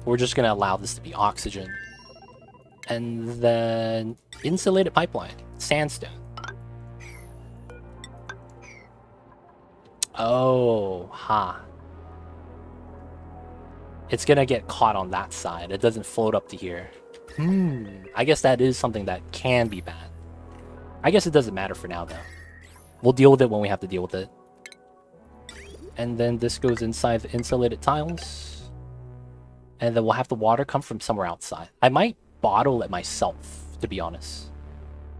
We're just gonna allow this to be oxygen. And then insulated pipeline, sandstone. Oh, ha. It's gonna get caught on that side. It doesn't float up to here. I guess that is something that can be bad. I guess it doesn't matter for now, though. We'll deal with it when we have to deal with it. And then this goes inside the insulated tiles. And then we'll have the water come from somewhere outside. I might bottle it myself, to be honest.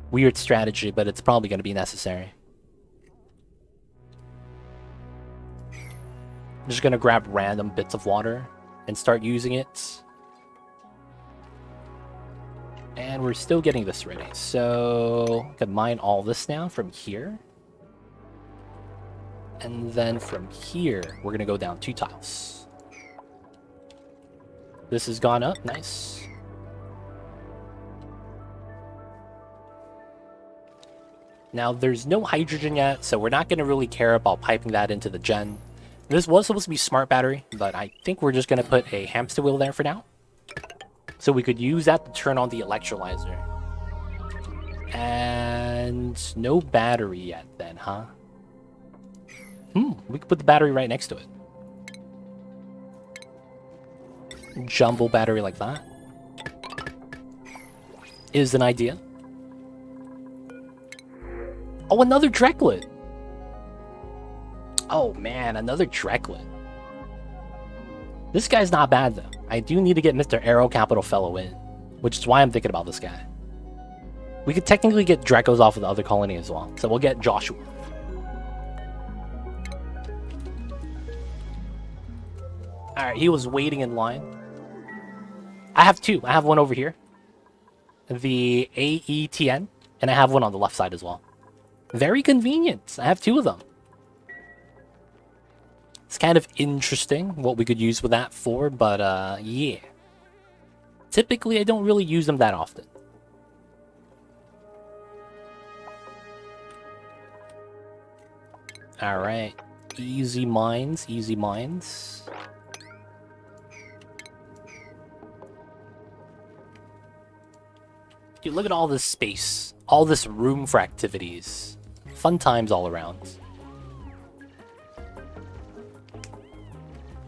Weird strategy, but it's probably going to be necessary. I'm just going to grab random bits of water and start using it. And we're still getting this ready. So I can mine all this now from here. And then from here, we're going to go down 2 tiles. This has gone up. Nice. Now, there's no hydrogen yet, so we're not going to really care about piping that into the gen. This was supposed to be smart battery, but I think we're just going to put a hamster wheel there for now. So we could use that to turn on the electrolyzer. And no battery yet then, huh? We could put the battery right next to it. Jumbo battery like that is an idea. Oh, another Drecklet. Oh man, another Drecklet. This guy's not bad though. I do need to get Mr. Aero Capital Fellow in, which is why I'm thinking about this guy. We could technically get Dracos off of the other colony as well, so we'll get Joshua. Alright, he was waiting in line. I have 2. I have one over here. The AETN, and I have one on the left side as well. Very convenient. I have 2 of them. It's kind of interesting what we could use with that for, but yeah. Typically, I don't really use them that often. Alright. Easy mines, easy mines. Dude, look at all this space. All this room for activities. Fun times all around.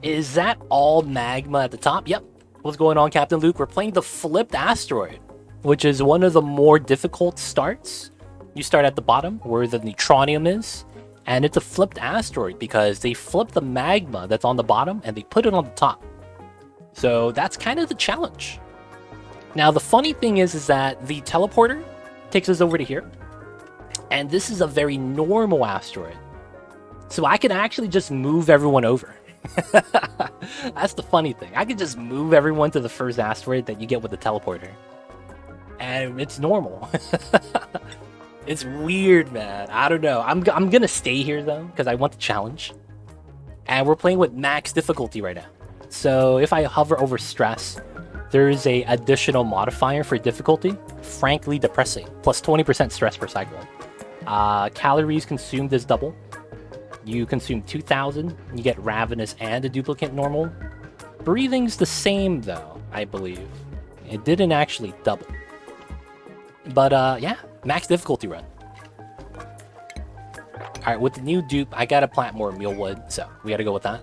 Is that all magma at the top? Yep. What's going on, Captain Luke? We're playing the flipped asteroid, which is one of the more difficult starts. You start at the bottom, where the neutronium is, and it's a flipped asteroid because they flip the magma that's on the bottom and they put it on the top. So that's kind of the challenge. Now, the funny thing is that the teleporter takes us over to here, and this is a very normal asteroid. So I can actually just move everyone over. That's the funny thing. I could just move everyone to the first asteroid that you get with the teleporter. And it's normal. It's weird, man. I don't know. I'm gonna stay here, though, because I want the challenge. And we're playing with max difficulty right now. So if I hover over stress, there is a additional modifier for difficulty. Frankly depressing. Plus 20% stress per cycle. Calories consumed is double. You consume 2,000. You get Ravenous and a duplicate normal. Breathing's the same, though, I believe. It didn't actually double. But, yeah. Max difficulty run. Alright, with the new dupe, I gotta plant more mealwood, so we gotta go with that.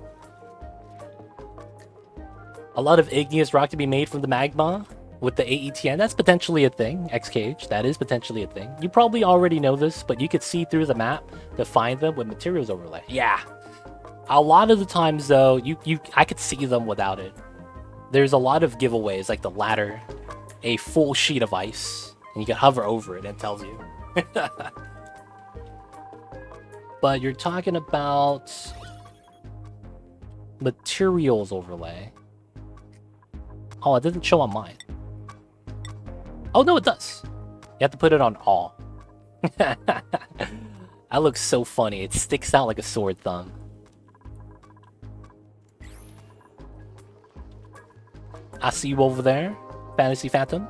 A lot of igneous rock to be made from the magma. with the AETN. That's potentially a thing. XKH, that is potentially a thing. You probably already know this, but you could see through the map to find them with materials overlay. Yeah. A lot of the times, though, I could see them without it. There's a lot of giveaways, like the ladder, a full sheet of ice, and you can hover over it and it tells you. But you're talking about materials overlay. Oh, it doesn't show on mine. Oh, no, it does. You have to put it on all. That looks so funny. It sticks out like a sword thumb. I see you over there, Fantasy Phantom.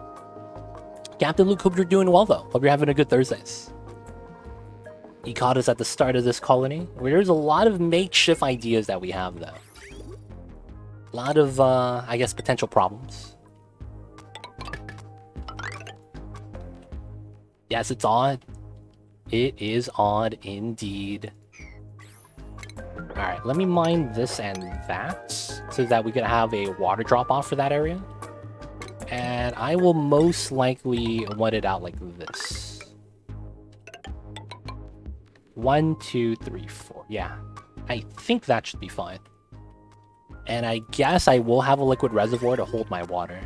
Captain Luke, hope you're doing well, though. Hope you're having a good Thursdays. He caught us at the start of this colony, where there's a lot of makeshift ideas that we have, though. A lot of, I guess, potential problems. Yes, it's odd. It is odd indeed. Alright, let me mine this and that, so that we can have a water drop-off for that area. And I will most likely want it out like this. 1, 2, 3, 4. Yeah, I think that should be fine. And I guess I will have a liquid reservoir to hold my water.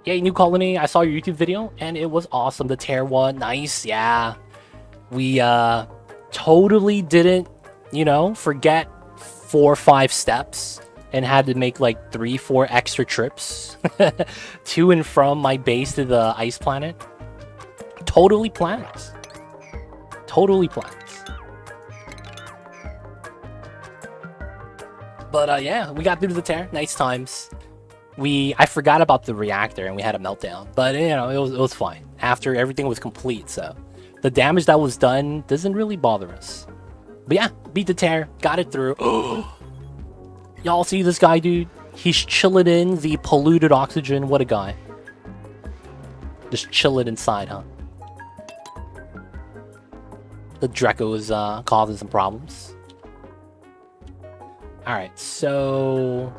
Yay, new colony. I saw your YouTube video and it was awesome. The tear one, nice, yeah. We totally didn't, you know, forget 4 or 5 steps and had to make like 3, 4 extra trips to and from my base to the ice planet. Totally planned. Totally planned. But yeah, we got through the tear. Nice times. I forgot about the reactor and we had a meltdown, but you know, it was fine after everything was complete. So the damage that was done doesn't really bother us. But yeah, beat the tear, got it through. Y'all see this guy, dude? He's chilling in the polluted oxygen. What a guy. Just chilling inside, huh? The Dreco is causing some problems. Alright, so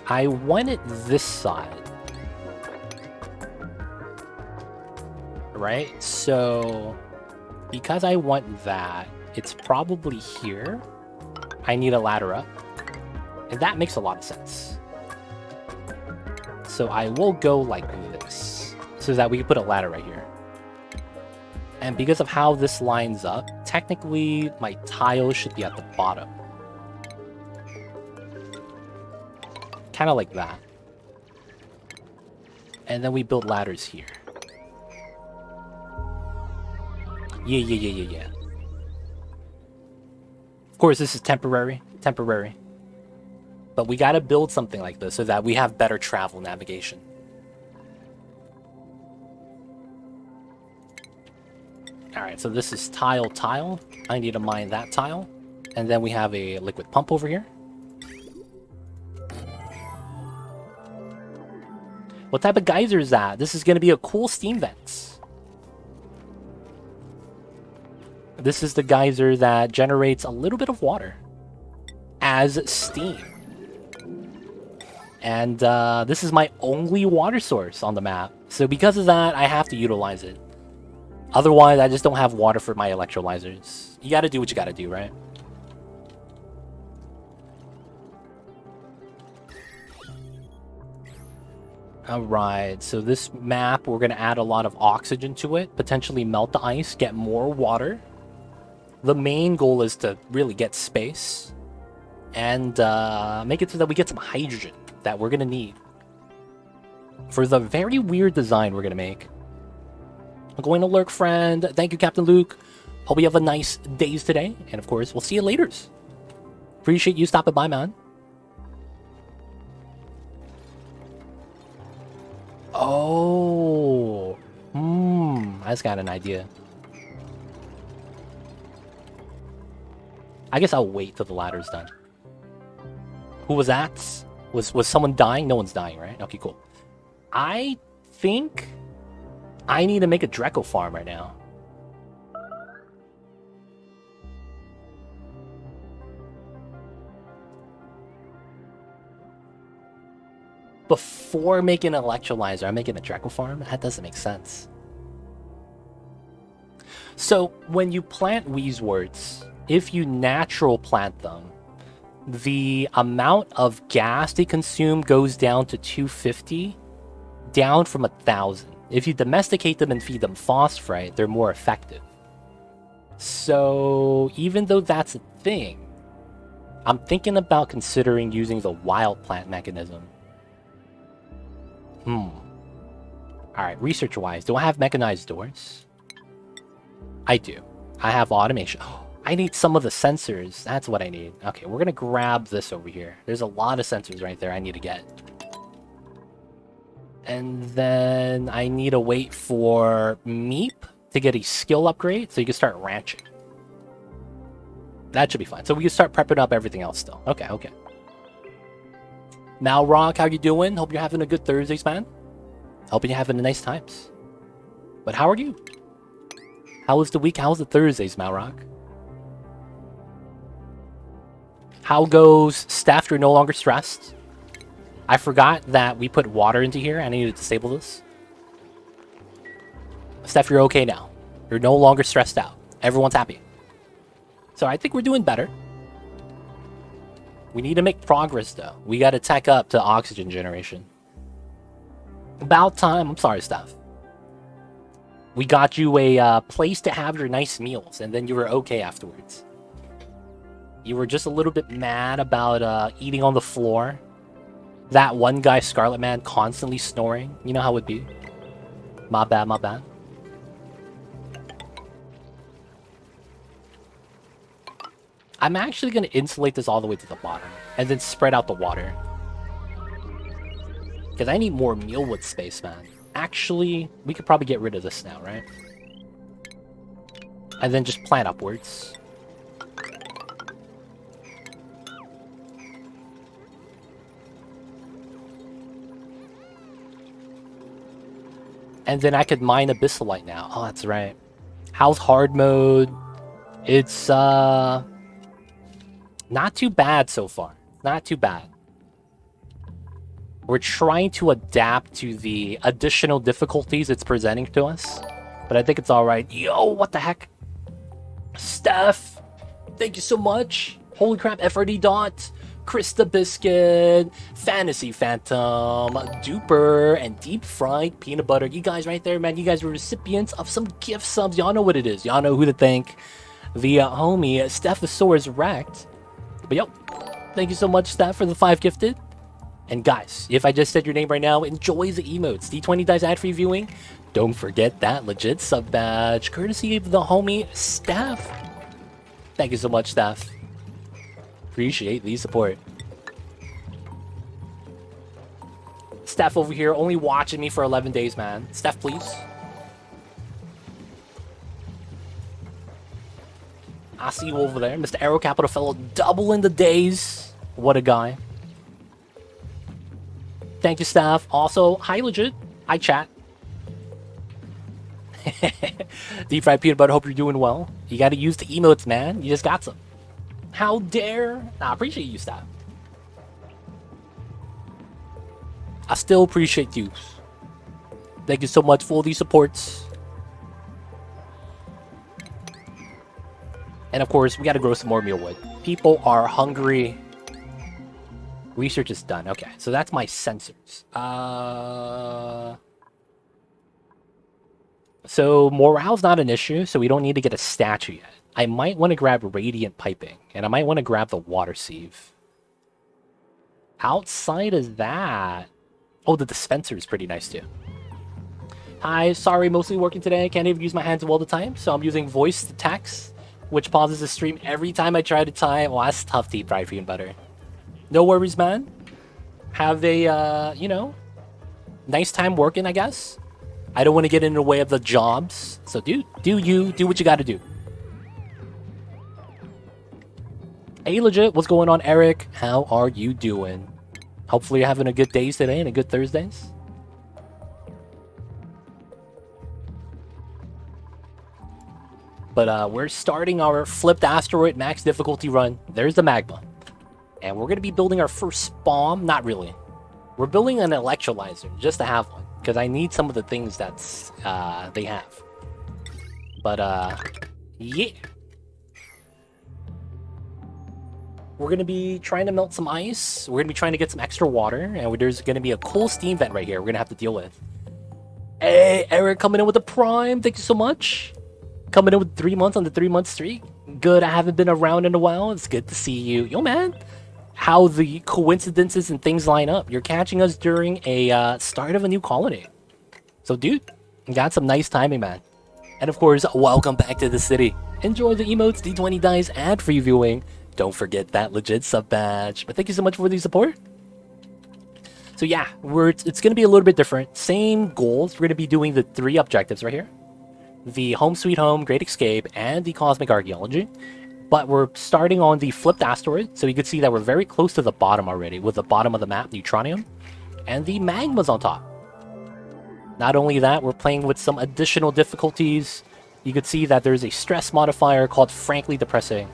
I want it this side. Right? So because I want that, it's probably here. I need a ladder up. And that makes a lot of sense. So I will go like this, so that we can put a ladder right here. And because of how this lines up, technically my tile should be at the bottom. Kind of like that. And then we build ladders here. Yeah. Of course, this is temporary. But we gotta build something like this so that we have better travel navigation. Alright, so this is tile. I need to mine that tile. And then we have a liquid pump over here. What type of geyser is that? This is going to be a cool steam vent. This is the geyser that generates a little bit of water as steam. And this is my only water source on the map. So because of that, I have to utilize it. Otherwise, I just don't have water for my electrolyzers. You gotta do what you gotta do, right? Alright, so this map, we're gonna add a lot of oxygen to it, potentially melt the ice, get more water. The main goal is to really get space and make it so that we get some hydrogen that we're gonna need for the very weird design we're gonna make. I'm going to lurk, friend. Thank you, Captain Luke. Hope you have a nice days today. And of course, we'll see you later. Appreciate you stopping by, man. Oh. I just got an idea. I guess I'll wait till the ladder's done. Who was that? Was someone dying? No one's dying, right? Okay, cool. I think I need to make a Dreco farm right now. before making an electrolyzer, I'm making a Dreckle farm? That doesn't make sense. So when you plant Wheezeworts, if you natural plant them, the amount of gas they consume goes down to 250, down from 1,000. If you domesticate them and feed them phosphorite, they're more effective. So even though that's a thing, I'm thinking about considering using the wild plant mechanism. Alright, research-wise, do I have mechanized doors? I do. I have automation. I need some of the sensors. That's what I need. Okay, we're gonna grab this over here. There's a lot of sensors right there I need to get. And then I need to wait for Meep to get a skill upgrade so you can start ranching. That should be fine. So we can start prepping up everything else still. Okay, okay. Malrock, how you doing? Hope you're having a good Thursdays, man. Hoping you're having a nice times. But how are you? How was the week? How was the Thursdays, Malrock? How goes Steph? You're no longer stressed? I forgot that we put water into here. I need to disable this. Steph, you're okay now. You're no longer stressed out. Everyone's happy. So I think we're doing better. We need to make progress, though. We got to tech up to oxygen generation. About time. I'm sorry, Steph. We got you a place to have your nice meals, and then you were okay afterwards. You were just a little bit mad about eating on the floor. That one guy, Scarlet Man, constantly snoring. You know how it would be. My bad, my bad. I'm actually going to insulate this all the way to the bottom, and then spread out the water. Because I need more mealwood space, man. Actually, we could probably get rid of this now, right? And then just plant upwards. And then I could mine Abyssalite now. Oh, that's right. How's hard mode? It's, not too bad so far. Not too bad. We're trying to adapt to the additional difficulties it's presenting to us. But I think it's alright. Yo, what the heck? Steph, thank you so much. Holy crap, FRD Dot, Krista Biscuit, Fantasy Phantom, Duper, and Deep Fried Peanut Butter. You guys right there, man, you guys were recipients of some gift subs. Y'all know what it is. Y'all know who to thank. The homie, Stephosaurus Wrecked. But yo, thank you so much, Steph, for the 5 gifted. And guys, if I just said your name right now, enjoy the emotes. D20 Dice ad-free viewing. Don't forget that legit sub badge, courtesy of the homie, Steph. Thank you so much, Steph. Appreciate the support. Steph over here only watching me for 11 days, man. Steph, please. I see you over there. Mr. Arrow Capital Fellow doubling the days. What a guy. Thank you, Steph. Also, hi, legit. Hi, chat. Deep fried peanut butter. Hope you're doing well. You got to use the emotes, man. You just got some. How dare? Nah, I appreciate you, Steph. I still appreciate you. Thank you so much for all these supports. And of course, we got to grow some more mealwood. People are hungry. Research is done. Okay, so that's my sensors. So morale's not an issue, so we don't need to get a statue yet. I might want to grab radiant piping, and I might want to grab the water sieve. Outside of that... Oh, the dispenser is pretty nice too. Hi, sorry, mostly working today. Can't even use my hands all the time, so I'm using voice to text, which pauses the stream every time I try to type. Well, that's tough, deep fried peanut butter. No worries, man. Have a, you know, nice time working, I guess. I don't want to get in the way of the jobs. So do what you gotta do. Hey, legit, what's going on, Eric? How are you doing? Hopefully you're having a good days today and a good Thursdays. But we're starting our flipped asteroid max difficulty run. There's the magma. And we're going to be building our first spawn. Not really. We're building an electrolyzer just to have one, because I need some of the things that's they have. But yeah. We're going to be trying to melt some ice. We're going to be trying to get some extra water. And there's going to be a cool steam vent right here we're going to have to deal with. Hey, Eric coming in with the prime. Thank you so much. Coming in with 3 months on the 3-month streak. Good, I haven't been around in a while. It's good to see you. Yo, man. How the coincidences and things line up. You're catching us during a start of a new colony. So, dude, you got some nice timing, man. And of course, welcome back to the city. Enjoy the emotes, D20 dice, ad-free viewing. Don't forget that legit sub badge. But thank you so much for the support. So yeah, it's going to be a little bit different. Same goals. We're going to be doing the 3 objectives right here. The Home Sweet Home, Great Escape, and the Cosmic Archaeology. But we're starting on the flipped asteroid. So you can see that we're very close to the bottom already, with the bottom of the map, Neutronium. And the magma's on top. Not only that, we're playing with some additional difficulties. You can see that there's a stress modifier called Frankly Depressing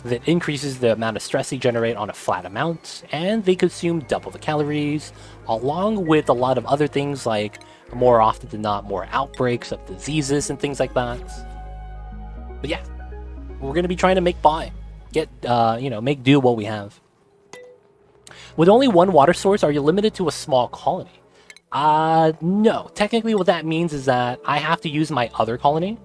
that increases the amount of stress they generate on a flat amount, and they consume double the calories, along with a lot of other things like, more often than not, more outbreaks of diseases and things like that. But yeah, we're going to be trying to make make do what we have. With only one water source, are you limited to a small colony? No. Technically what that means is that I have to use my other colony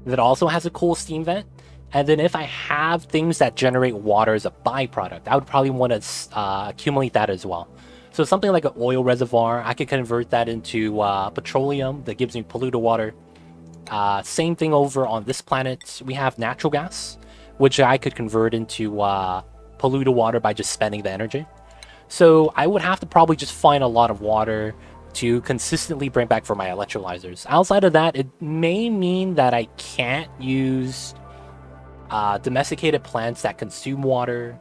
that also has a cool steam vent. And then if I have things that generate water as a byproduct, I would probably want to accumulate that as well. So something like an oil reservoir, I could convert that into petroleum that gives me polluted water. Same thing over on this planet. We have natural gas, which I could convert into polluted water by just spending the energy. So I would have to probably just find a lot of water to consistently bring back for my electrolyzers. Outside of that, it may mean that I can't use domesticated plants that consume water,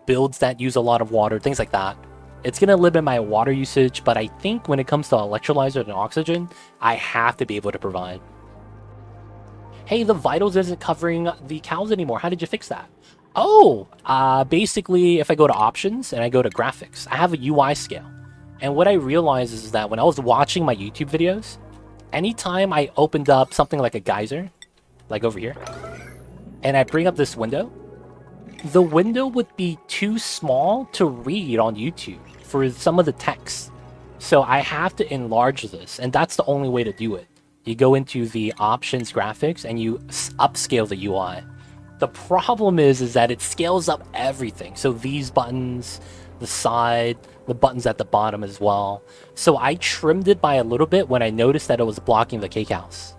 builds that use a lot of water, things like that. It's going to limit my water usage, but I think when it comes to electrolyzer and oxygen, I have to be able to provide. Hey, the vitals isn't covering the cows anymore. How did you fix that? Oh, basically, if I go to options and I go to graphics, I have a UI scale. And what I realized is that when I was watching my YouTube videos, anytime I opened up something like a geyser, like over here, and I bring up this window, the window would be too small to read on YouTube for some of the text. So I have to enlarge this, and that's the only way to do it. You go into the options graphics and you upscale the UI. The problem is that it scales up everything. So these buttons, the side, the buttons at the bottom as well. So I trimmed it by a little bit when I noticed that it was blocking the cake house.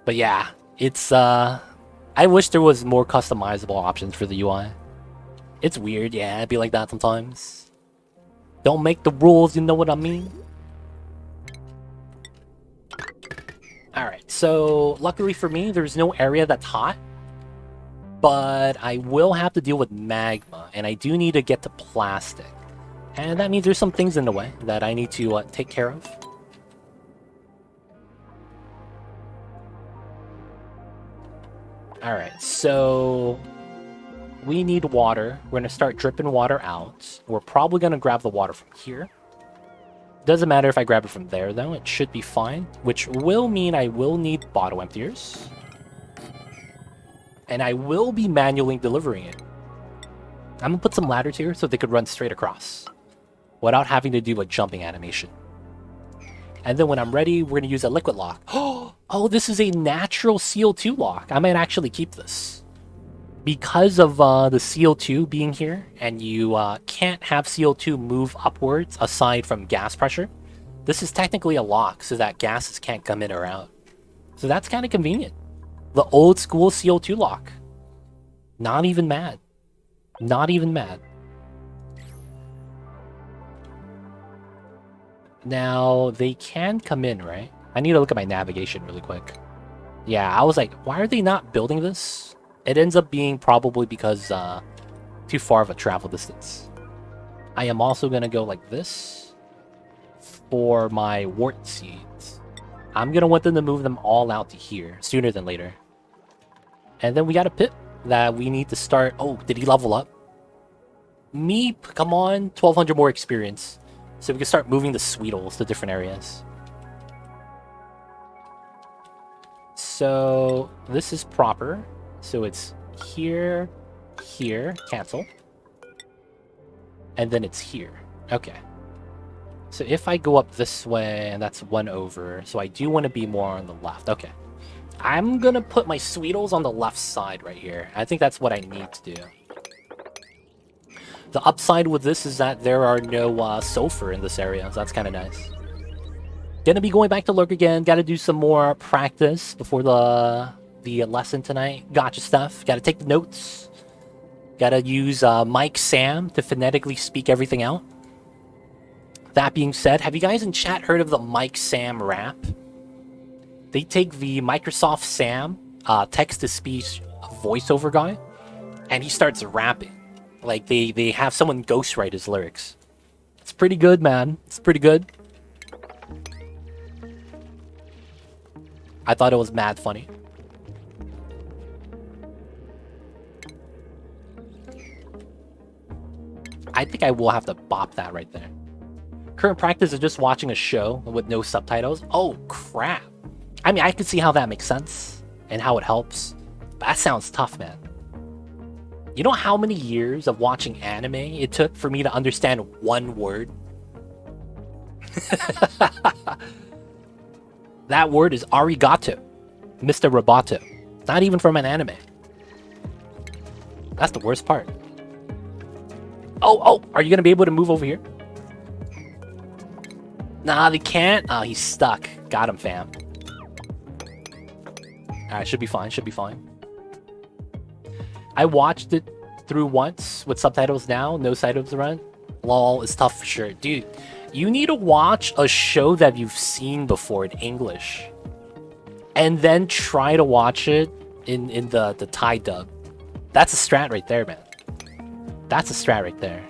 But yeah, it's I wish there was more customizable options for the UI. It's weird, yeah, it'd be like that sometimes. Don't make the rules, you know what I mean? Alright, so luckily for me, there's no area that's hot. But I will have to deal with magma, and I do need to get to plastic. And that means there's some things in the way that I need to take care of. Alright, so we need water. We're going to start dripping water out. We're probably going to grab the water from here. Doesn't matter if I grab it from there, though. It should be fine, which will mean I will need bottle emptiers. And I will be manually delivering it. I'm going to put some ladders here so they could run straight across without having to do a jumping animation. And then when I'm ready, we're going to use a liquid lock. Oh, this is a natural CO2 lock. I might actually keep this. Because of the CO2 being here, and you can't have CO2 move upwards aside from gas pressure, this is technically a lock so that gases can't come in or out. So that's kind of convenient. The old school CO2 lock. Not even mad. Not even mad. Now, they can come in, right? I need to look at my navigation really quick. Yeah, I was like, why are they not building this? It ends up being probably because too far of a travel distance. I am also going to go like this for my wart seeds. I'm going to want them to move them all out to here sooner than later. And then we got a pit that we need to start. Oh, did he level up? Meep, come on, 1200 more experience. So we can start moving the Sweetles to different areas. So this is proper. So it's here, here, cancel. And then it's here. Okay. So if I go up this way, and that's 1 over, so I do want to be more on the left. Okay. I'm going to put my Sweetles on the left side right here. I think that's what I need to do. The upside with this is that there are no sulfur in this area, so that's kind of nice. Gonna be going back to Lurk again. Gotta do some more practice before the lesson tonight. Gotcha stuff. Gotta take the notes. Gotta use Mike Sam to phonetically speak everything out. That being said, have you guys in chat heard of the Mike Sam rap? They take the Microsoft Sam text-to-speech voiceover guy, and he starts rapping. Like, they have someone ghostwrite his lyrics. It's pretty good, man. It's pretty good. I thought it was mad funny. I think I will have to bop that right there. Current practice is just watching a show with no subtitles. Oh, crap. I mean, I can see how that makes sense and how it helps. But that sounds tough, man. You know how many years of watching anime it took for me to understand one word? That word is arigato. Mr. Roboto. It's not even from an anime. That's the worst part. Oh, are you going to be able to move over here? Nah, they can't. Oh, he's stuck. Got him, fam. Alright, should be fine, should be fine. I watched it through once with subtitles now, no subtitles around. LOL is tough for sure. Dude, you need to watch a show that you've seen before in English. And then try to watch it in the Thai dub. That's a strat right there, man. That's a strat right there.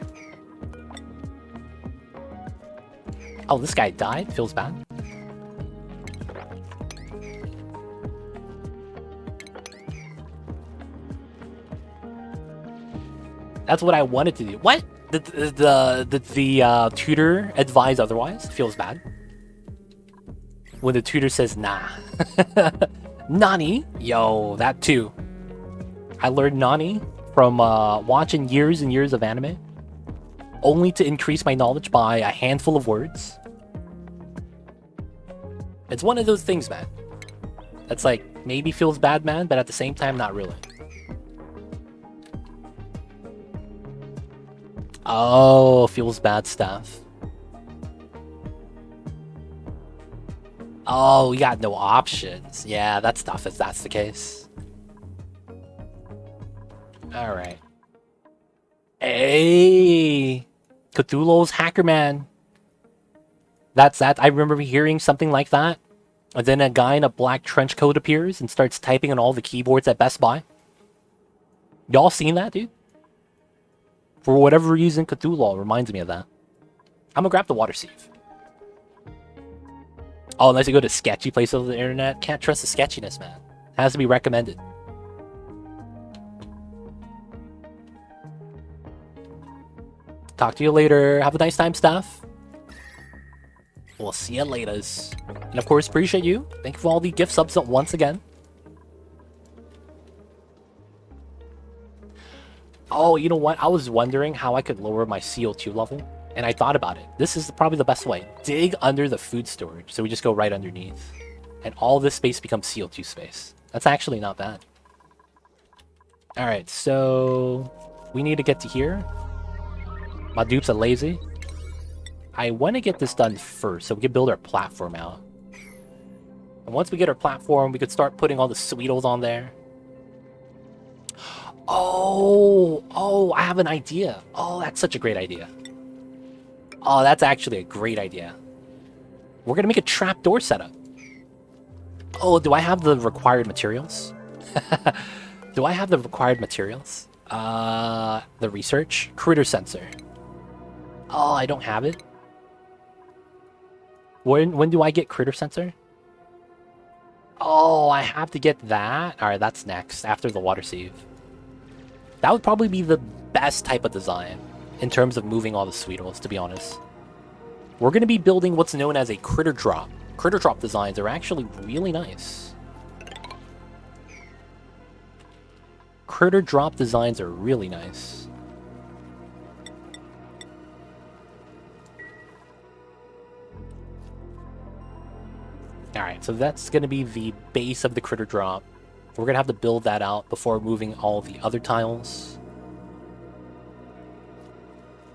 Oh, this guy died? Feels bad. That's what I wanted to do. What? The tutor advised otherwise? Feels bad. When the tutor says nah. Nani? Yo, that too. I learned Nani from watching years and years of anime. Only to increase my knowledge by a handful of words. It's one of those things, man. That's like, maybe feels bad, man, but at the same time, not really. Oh, feels bad stuff. Oh, we got no options. Yeah, that's tough if that's the case. Alright. Hey! Cthulhu's Hacker Man. That's that. I remember hearing something like that. And then a guy in a black trench coat appears and starts typing on all the keyboards at Best Buy. Y'all seen that, dude? For whatever reason, Cthulhu reminds me of that. I'm gonna grab the water sieve. Oh, unless you go to sketchy places on the internet. Can't trust the sketchiness, man. Has to be recommended. Talk to you later. Have a nice time, Steph. We'll see you later. And of course, appreciate you. Thank you for all the gift subs once again. Oh, you know what? I was wondering how I could lower my CO2 level. And I thought about it. This is probably the best way. Dig under the food storage. So we just go right underneath. And all this space becomes CO2 space. That's actually not bad. Alright, so we need to get to here. My dupes are lazy. I want to get this done first so we can build our platform out. And once we get our platform, we could start putting all the Sweetles on there. Oh, I have an idea. Oh, that's such a great idea. Oh, that's actually a great idea. We're going to make a trapdoor setup. Oh, do I have the required materials? Do I have the required materials? The research? Critter sensor. Oh, I don't have it. When do I get critter sensor? Oh, I have to get that? Alright, that's next, after the water sieve. That would probably be the best type of design in terms of moving all the Sweetles, to be honest. we're going to be building what's known as a critter drop. Critter drop designs are actually really nice. Critter drop designs are really nice. Alright, so that's going to be the base of the critter drop. We're going to have to build that out before moving all the other tiles.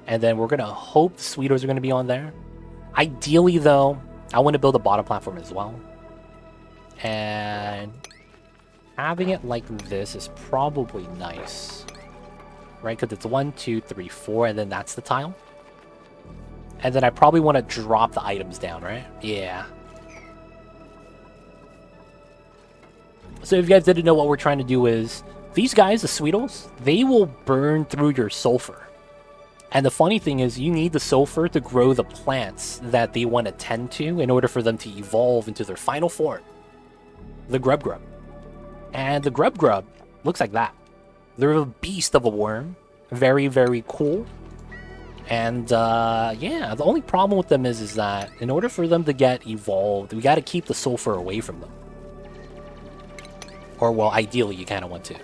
And then we're going to hope the Sweetos are going to be on there. Ideally, though, I want to build a bottom platform as well. And having it like this is probably nice. Right? Because it's 1, 2, 3, 4, and then that's the tile. And then I probably want to drop the items down, right? Yeah. So if you guys didn't know, what we're trying to do is, these guys, the Sweetos, they will burn through your sulfur. And the funny thing is, you need the sulfur to grow the plants that they want to tend to in order for them to evolve into their final form. The Grub Grub. And the Grub Grub looks like that. They're a beast of a worm. Very, very cool. And, yeah, the only problem with them is that in order for them to get evolved, we got to keep the sulfur away from them. Or, well, ideally, you kind of want to.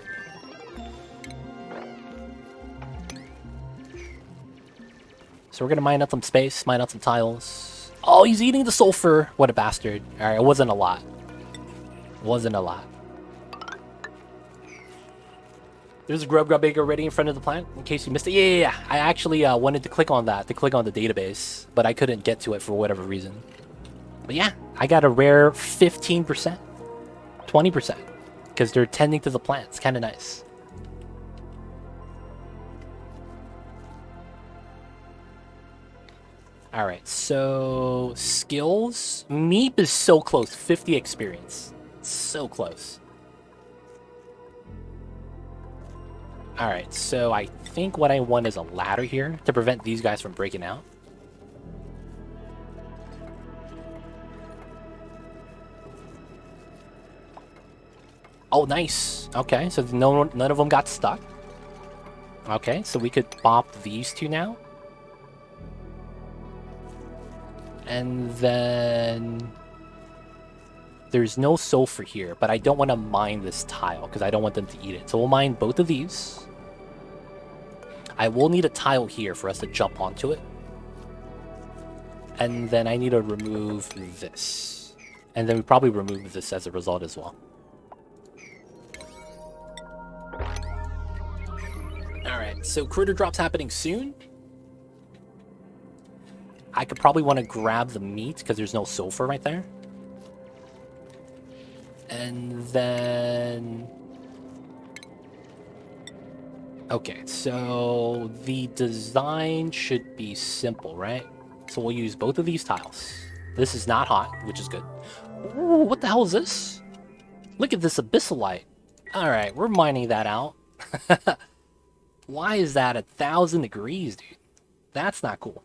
So we're going to mine out some space, mine out some tiles. Oh, he's eating the sulfur. What a bastard. Alright, it wasn't a lot. It wasn't a lot. There's a Grub Grub Egg already in front of the plant, in case you missed it. Yeah. I actually wanted to click on that, to click on the database, but I couldn't get to it for whatever reason. But yeah, I got a rare 15%. 20%. Because they're tending to the plants. Kind of nice. Alright, so skills. Meep is so close. 50 experience. So close. Alright, so I think what I want is a ladder here to prevent these guys from breaking out. Oh, nice. Okay, so none of them got stuck. Okay, so we could bop these two now. And then there's no sulfur here, but I don't want to mine this tile because I don't want them to eat it. So we'll mine both of these. I will need a tile here for us to jump onto it. And then I need to remove this. And then we probably remove this as a result as well. Alright, so critter drop's happening soon. I could probably want to grab the meat because there's no sulfur right there. And then... okay, so the design should be simple, right? So we'll use both of these tiles. This is not hot, which is good. Ooh, what the hell is this? Look at this abyssalite. Alright, we're mining that out. Why is that 1,000 degrees, dude? That's not cool.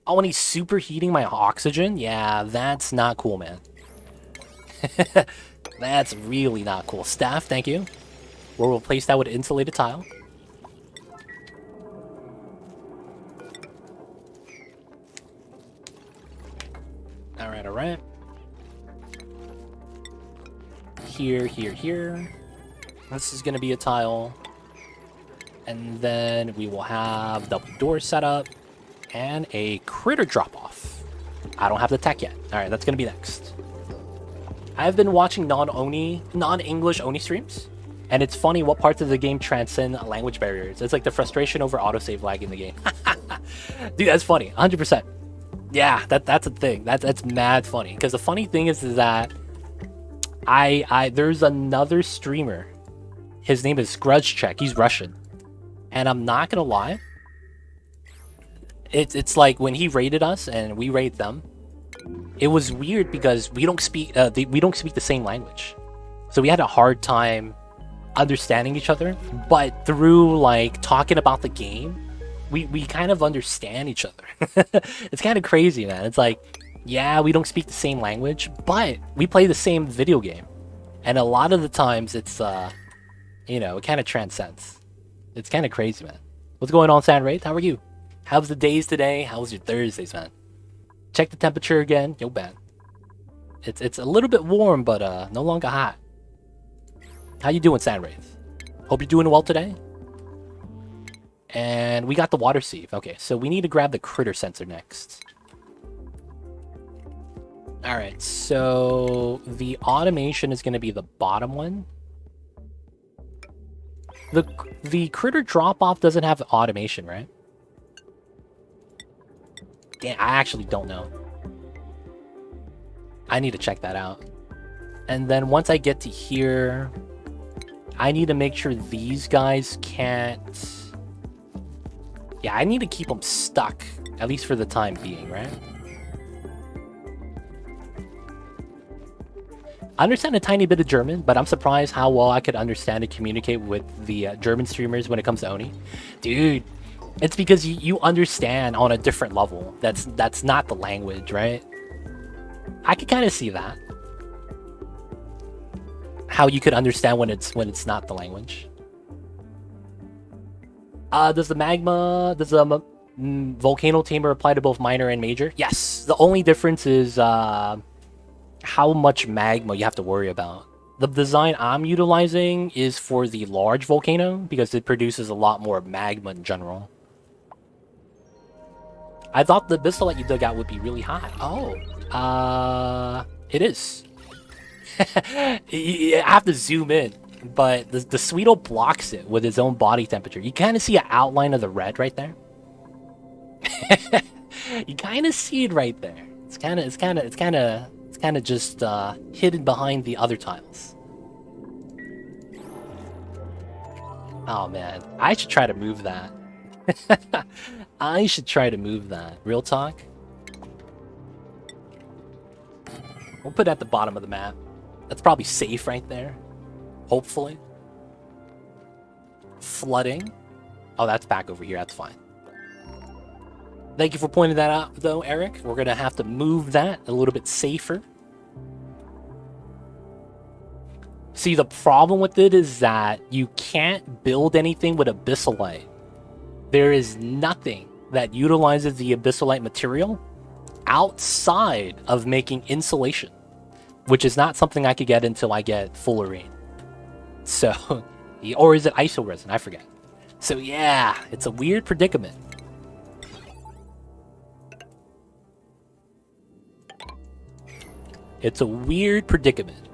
Oh, and he's superheating my oxygen? Yeah, that's not cool, man. That's really not cool. Staff, thank you. We'll replace that with insulated tile. Alright, alright. Here, here, here. This is going to be a tile. And then we will have double doors set up. And a critter drop-off. I don't have the tech yet. Alright, that's going to be next. I've been watching non-English Oni streams. And it's funny what parts of the game transcend language barriers. It's like the frustration over autosave lag in the game. Dude, that's funny. 100%. Yeah, that's a thing. That's mad funny. Because the funny thing is that there's another streamer. His name is Grudge Check. He's Russian. And I'm not going to lie. It's like when he raided us and we raid them, it was weird because we don't speak the same language, so we had a hard time understanding each other. But through like talking about the game, we kind of understand each other. It's kind of crazy, man. It's like, yeah, we don't speak the same language, but we play the same video game, and a lot of the times it's it kind of transcends. It's kind of crazy, man. What's going on, Sand Wraith? How are you? How's the days today? How's your Thursdays, man? Check the temperature again. Yo, bad. It's a little bit warm, but no longer hot. How you doing, Sandwraith? Hope you're doing well today. And we got the water sieve. Okay, so we need to grab the critter sensor next. Alright, so the automation is going to be the bottom one. The critter drop-off doesn't have automation, right? Damn, I actually don't know. I need to check that out. And then once I get to here, I need to make sure these guys can't... Yeah, I need to keep them stuck, at least for the time being, right? I understand a tiny bit of German, but I'm surprised how well I could understand and communicate with the German streamers when it comes to Oni. Dude, it's because you understand on a different level. That's not the language, right? I could kind of see that. How you could understand when it's not the language. Does the volcano tamer apply to both minor and major? Yes. The only difference is how much magma you have to worry about. The design I'm utilizing is for the large volcano because it produces a lot more magma in general. I thought the abyssal you dug out would be really hot. Oh, it is. You have to zoom in, but the Sweeto blocks it with its own body temperature. You kind of see an outline of the red right there. You kind of see it right there. It's kind of just hidden behind the other tiles. Oh man, I should try to move that. I should try to move that. Real talk. We'll put it at the bottom of the map. That's probably safe right there. Hopefully. Flooding. Oh, that's back over here. That's fine. Thank you for pointing that out, though, Eric. We're going to have to move that a little bit safer. See, the problem with it is that you can't build anything with abyssalite. There is nothing that utilizes the abyssalite material outside of making insulation, which is not something I could get until I get full rain. So, or is it iso resin? I forget. So yeah, it's a weird predicament. It's a weird predicament.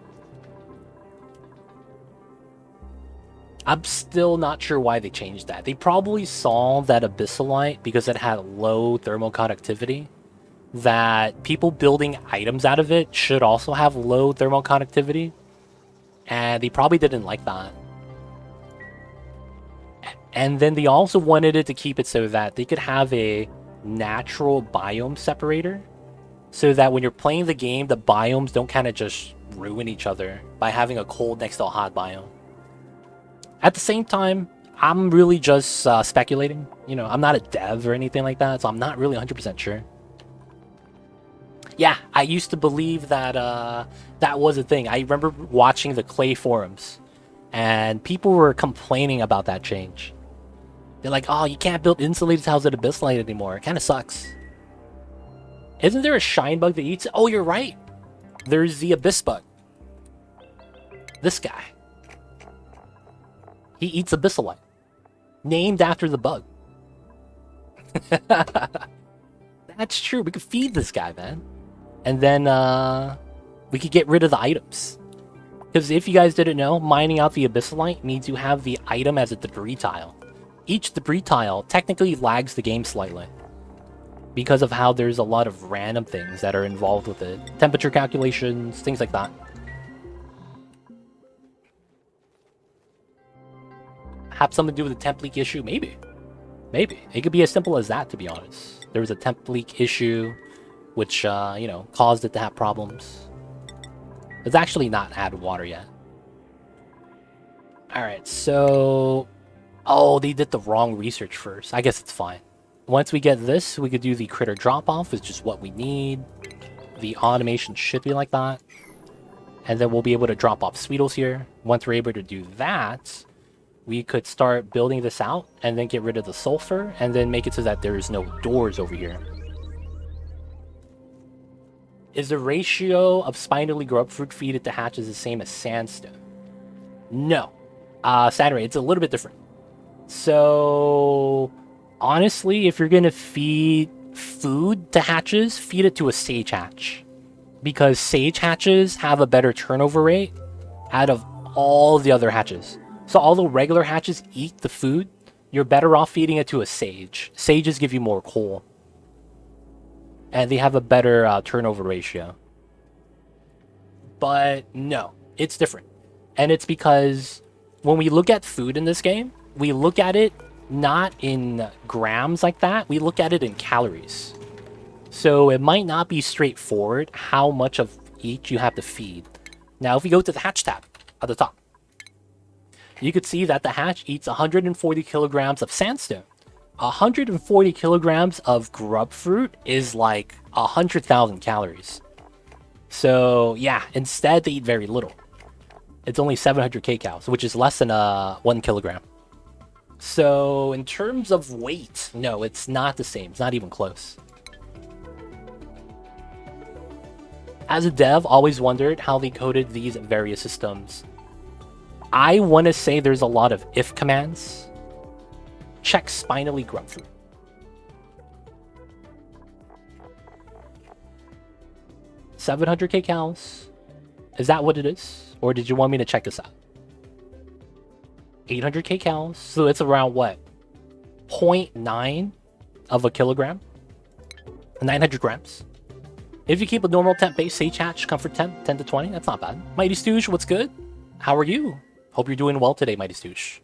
I'm still not sure why they changed that. They probably saw that abyssalite, because it had low thermal conductivity, that people building items out of it should also have low thermal conductivity. And they probably didn't like that. And then they also wanted it to keep it so that they could have a natural biome separator, so that when you're playing the game, the biomes don't kind of just ruin each other by having a cold next to a hot biome. At the same time, I'm really just speculating. You know, I'm not a dev or anything like that, so I'm not really 100% sure. Yeah, I used to believe that that was a thing. I remember watching the Clay forums, and people were complaining about that change. They're like, oh, you can't build insulated tiles at abyssalite anymore. It kind of sucks. Isn't there a shine bug that eats it? Oh, you're right. There's the abyss bug. This guy. He eats abyssalite. Named after the bug. That's true. We could feed this guy, man. And then we could get rid of the items. Because if you guys didn't know, mining out the abyssalite means you have the item as a debris tile. Each debris tile technically lags the game slightly, because of how there's a lot of random things that are involved with it. Temperature calculations, things like that. Have something to do with the temp leak issue? Maybe. Maybe. It could be as simple as that, to be honest. There was a temp leak issue, which, you know, caused it to have problems. It's actually not added water yet. Alright, so... Oh, they did the wrong research first. I guess it's fine. Once we get this, we could do the critter drop-off, is just what we need. The automation should be like that. And then we'll be able to drop off Sweetles here. Once we're able to do that, we could start building this out, and then get rid of the sulfur, and then make it so that there is no doors over here. Is the ratio of spinally grub fruit feeded to hatches the same as sandstone? No. Saturday, it's a little bit different. So, honestly, if you're going to feed food to hatches, feed it to a sage hatch. Because sage hatches have a better turnover rate out of all the other hatches. So although regular hatches eat the food, you're better off feeding it to a sage. Sages give you more coal. And they have a better turnover ratio. But no, it's different. And it's because when we look at food in this game, we look at it not in grams like that. We look at it in calories. So it might not be straightforward how much of each you have to feed. Now, if we go to the hatch tab at the top, you could see that the hatch eats 140 kilograms of sandstone. 140 kilograms of grub fruit is like 100,000 calories. So yeah, instead they eat very little. It's only 700 kcal, which is less than 1 kilogram. So in terms of weight, no, it's not the same. It's not even close. As a dev, always wondered how they coded these various systems. I want to say there's a lot of if commands. Check spinally grub fruit. $700 kcal. Is that what it is? Or did you want me to check this out? 800 kcal. So it's around what? 0.9 of a kilogram? 900 grams. If you keep a normal temp base sage hatch, comfort temp, 10 to 20, that's not bad. Mighty Stooge, what's good? How are you? Hope you're doing well today, Mighty Stooge.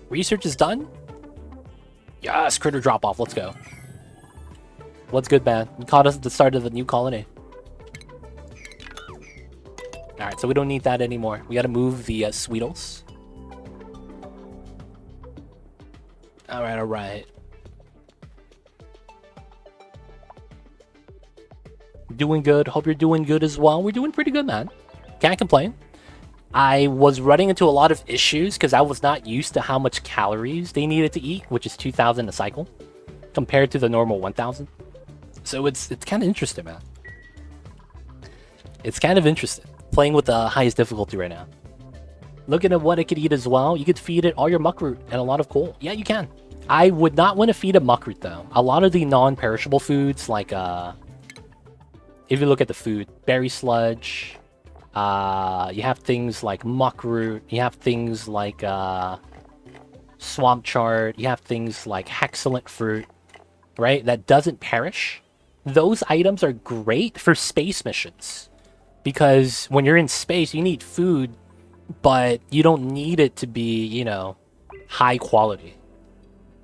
Research is done? Yes, critter drop off, let's go. What's good, man? You caught us at the start of the new colony. Alright, so we don't need that anymore. We gotta move the Sweetles. Alright, alright. Doing good. Hope you're doing good as well. We're doing pretty good, man. Can't complain. I was running into a lot of issues because I was not used to how much calories they needed to eat, which is 2,000 a cycle, compared to the normal 1,000. So it's kind of interesting, man. It's kind of interesting. Playing with the highest difficulty right now. Looking at what it could eat as well, you could feed it all your muckroot and a lot of coal. Yeah, you can. I would not want to feed a muckroot, though. A lot of the non-perishable foods, like, if you look at the food, berry sludge, you have things like muckroot, you have things like swamp chard, you have things like hexalent fruit, right? That doesn't perish. Those items are great for space missions. Because when you're in space, you need food, but you don't need it to be, you know, high quality.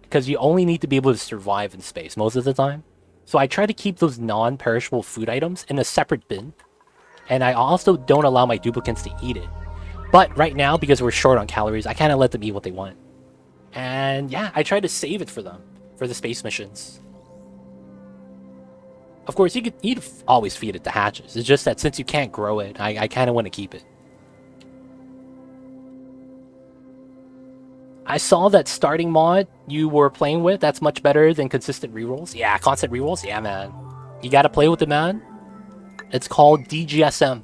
Because you only need to be able to survive in space most of the time. So I try to keep those non-perishable food items in a separate bin. And I also don't allow my duplicants to eat it. But right now, because we're short on calories, I kind of let them eat what they want. And yeah, I try to save it for them, for the space missions. Of course, you'd always feed it to hatches. It's just that since you can't grow it, I kind of want to keep it. I saw that starting mod you were playing with. That's much better than consistent rerolls. Yeah, constant rerolls. Yeah, man. You gotta play with it, man. It's called DGSM.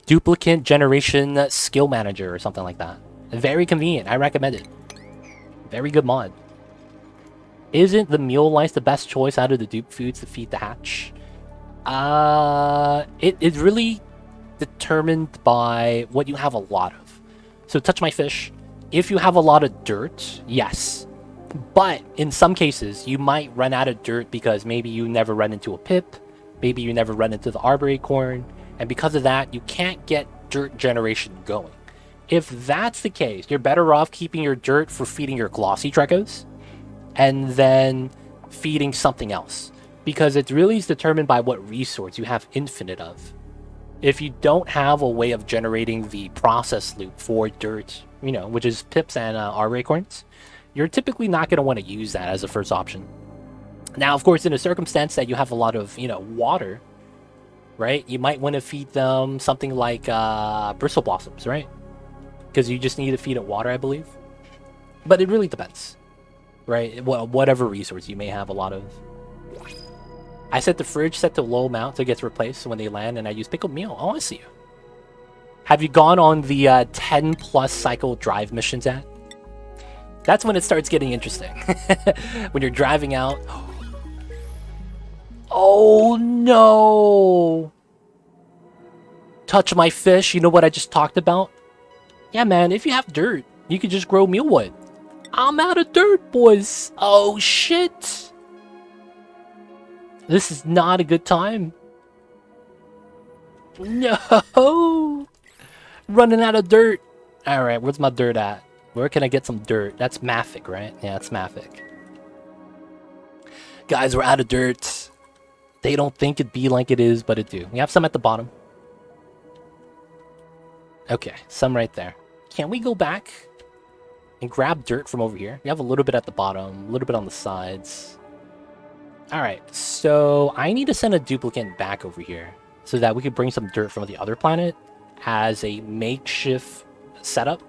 Duplicate Generation Skill Manager or something like that. Very convenient. I recommend it. Very good mod. Isn't the meal lice the best choice out of the dupe foods to feed the hatch? It's really determined by what you have a lot of. So touch my fish. If you have a lot of dirt, yes. But in some cases, you might run out of dirt because maybe you never run into a pip, maybe you never run into the arbor acorn, and because of that, you can't get dirt generation going. If that's the case, you're better off keeping your dirt for feeding your glossy trecos, and then feeding something else. Because it really is determined by what resource you have infinite of. If you don't have a way of generating the process loop for dirt, you know, which is pips and arbor acorns, you're typically not going to want to use that as a first option. Now, of course, in a circumstance that you have a lot of, you know, water, right? You might want to feed them something like bristle blossoms, right? Because you just need to feed it water, I believe. But it really depends, right? Well, whatever resource you may have a lot of. I set the fridge set to low amount so it gets replaced when they land, and I use pickled meal. Oh, I see you. Have you gone on the 10 plus cycle drive missions yet? That's when it starts getting interesting. When you're driving out. Oh no! Touch my fish, you know what I just talked about? Yeah, man, if you have dirt, you could just grow mealwood. I'm out of dirt, boys. Oh shit! This is not a good time. No! Running out of dirt. Alright, where's my dirt at? Where can I get some dirt? That's Maffic, right? Yeah, that's Maffic. Guys, we're out of dirt. They don't think it be like it is, but it do. We have some at the bottom. Okay, some right there. Can we go back and grab dirt from over here? We have a little bit at the bottom, a little bit on the sides. Alright, so I need to send a duplicate back over here so that we could bring some dirt from the other planet as a makeshift setup,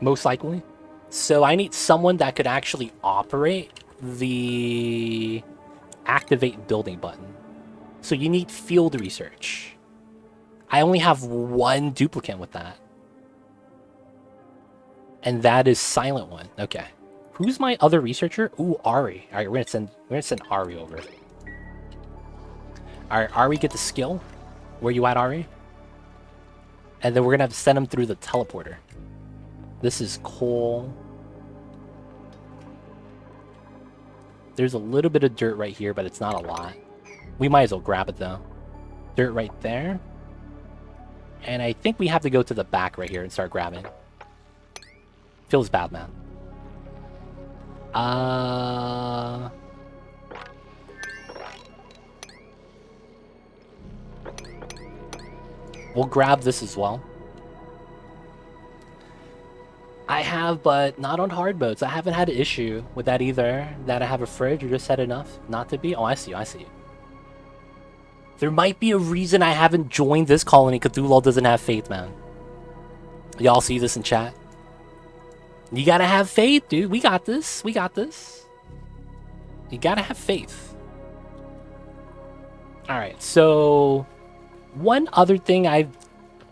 most likely. So I need someone that could actually operate the activate building button. So you need field research. I only have one duplicate with that. And that is Silent One. Okay. Who's my other researcher? Ooh, Ari. Alright, we're gonna send Ari over. Alright, Ari, get the skill. Where you at, Ari? And then we're gonna have to send him through the teleporter. This is cool. There's a little bit of dirt right here, but it's not a lot. We might as well grab it though. Dirt right there. And I think we have to go to the back right here and start grabbing. Feels bad, man. We'll grab this as well. I have, but not on hard modes. I haven't had an issue with that either. That I have a fridge or just had enough not to be. Oh, I see you, I see you. There might be a reason I haven't joined this colony. Cthulhu doesn't have faith, man. Y'all see this in chat? You gotta have faith, dude. We got this. We got this. You gotta have faith. Alright, so one other thing I've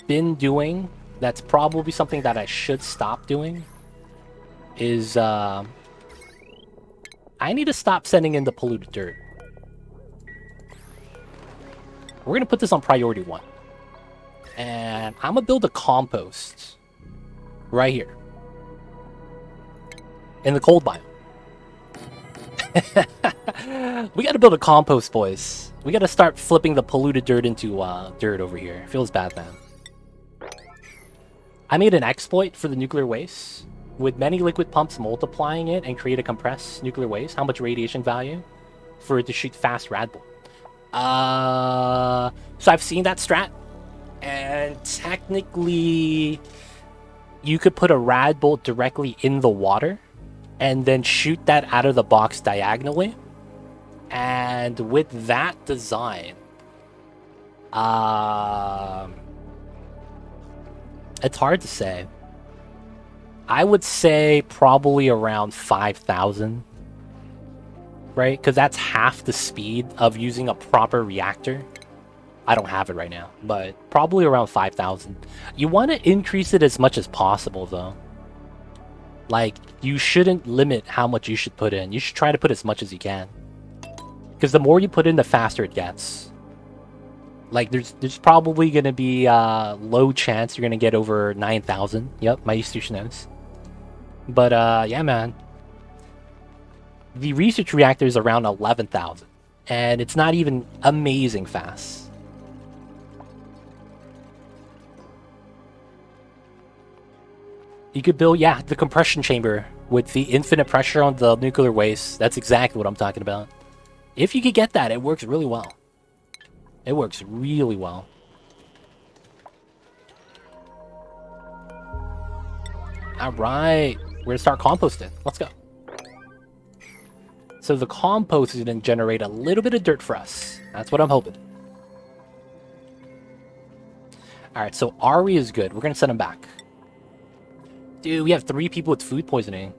been doing that's probably something that I should stop doing is I need to stop sending in the polluted dirt. We're gonna put this on priority 1. And I'm gonna build a compost right here in the cold biome. We gotta build a compost, boys. We gotta start flipping the polluted dirt into dirt over here. Feels bad, man. I made an exploit for the nuclear waste with many liquid pumps multiplying it and create a compressed nuclear waste. How much radiation value for it to shoot fast rad bull? So I've seen that strat, and technically you could put a rad bolt directly in the water and then shoot that out of the box diagonally. And with that design, it's hard to say. I would say probably around 5,000, right? Because that's half the speed of using a proper reactor. I don't have it right now, but probably around 5,000. You want to increase it as much as possible, though. Like, you shouldn't limit how much you should put in. You should try to put as much as you can. Because the more you put in, the faster it gets. Like, there's probably going to be a low chance you're going to get over 9,000. Yep, my institution knows. But, yeah, man. The research reactor is around 11,000. And it's not even amazing fast. You could build, yeah, the compression chamber with the infinite pressure on the nuclear waste. That's exactly what I'm talking about. If you could get that, it works really well. It works really well. Alright, we're gonna start composting. Let's go. So the compost is gonna generate a little bit of dirt for us. That's what I'm hoping. Alright, so Ari is good. We're gonna send him back. Dude, we have 3 people with food poisoning.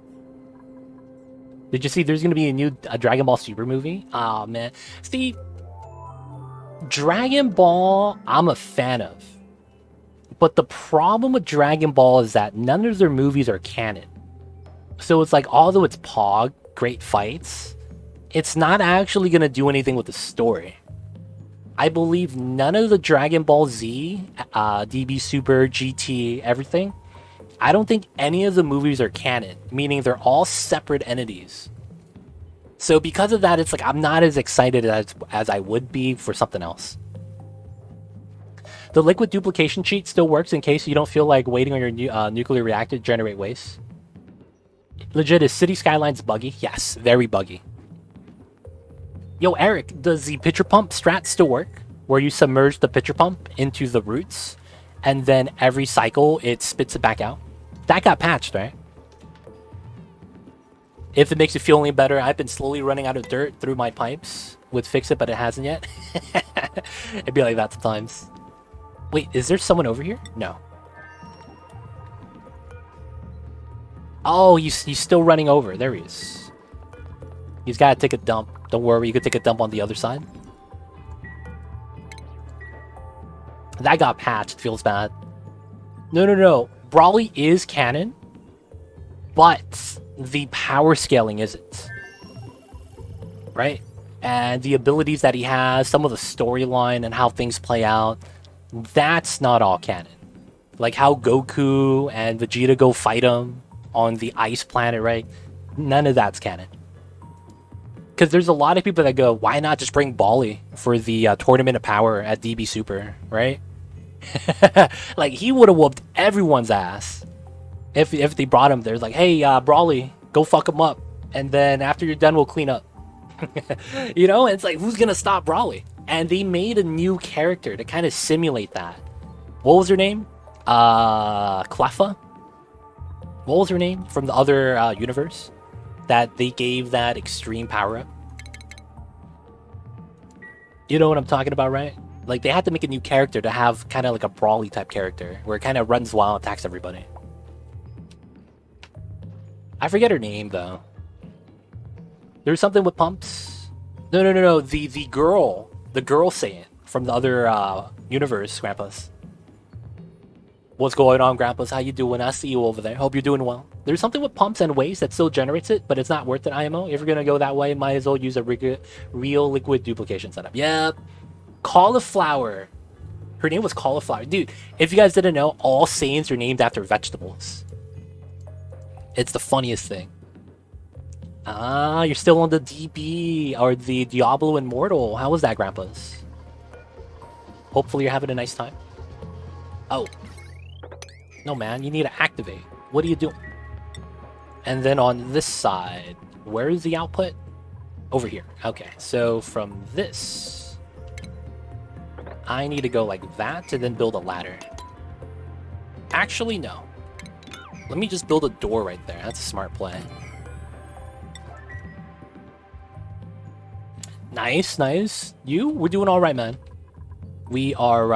Did you see there's gonna be a new Dragon Ball Super movie? Aw, man. See, Dragon Ball, I'm a fan of. But the problem with Dragon Ball is that none of their movies are canon. So it's like, although it's Pog, great fights, it's not actually going to do anything with the story. I believe none of the Dragon Ball Z, DB Super, GT, everything, I don't think any of the movies are canon, meaning they're all separate entities. So because of that, it's like I'm not as excited as I would be for something else. The liquid duplication cheat still works in case you don't feel like waiting on your nuclear reactor to generate waste. Legit, is City Skylines buggy? Yes, very buggy. Yo, Eric, does the pitcher pump strat still work? Where you submerge the pitcher pump into the roots, and then every cycle it spits it back out? That got patched, right? If it makes you feel any better, I've been slowly running out of dirt through my pipes with Fix It, but it hasn't yet. It'd be like that sometimes. Wait, is there someone over here? No. Oh, he's still running over. There he is. He's got to take a dump. Don't worry, you can take a dump on the other side. That got patched. Feels bad. No. Brawly is canon, but the power scaling isn't. Right? And the abilities that he has, some of the storyline and how things play out, that's not all canon. Like how Goku and Vegeta go fight him on the ice planet, right? None of that's canon. Because there's a lot of people that go, why not just bring Bali for the Tournament of Power at DB Super, right? Like, he would have whooped everyone's ass if they brought him there. Like, hey, Brawly, go fuck him up. And then after you're done, we'll clean up. You know? It's like, who's going to stop Brawly? And they made a new character to kind of simulate that. What was her name? Cleffa? What was her name from the other universe? That they gave that extreme power up? You know what I'm talking about, right? Like, they had to make a new character to have kind of like a Brawly type character, where it kind of runs wild, attacks everybody. I forget her name, though. There's something with pumps. No. The girl Saiyan from the other universe, Grandpas. What's going on, Grandpas? How you doing? I see you over there. Hope you're doing well. There's something with pumps and waste that still generates it, but it's not worth it, IMO. If you're gonna go that way, might as well use a real liquid duplication setup. Yep. Cauliflower. Her name was Cauliflower. Dude, if you guys didn't know, all Saiyans are named after vegetables. It's the funniest thing. Ah, you're still on the DB, or the Diablo Immortal. How was that, Grandpas? Hopefully you're having a nice time. Oh. No, man, you need to activate. What are you doing? And then on this side, where is the output? Over here. Okay, so from this, I need to go like that and then build a ladder. Actually, no. Let me just build a door right there. That's a smart play. Nice. We're doing all right, man. We are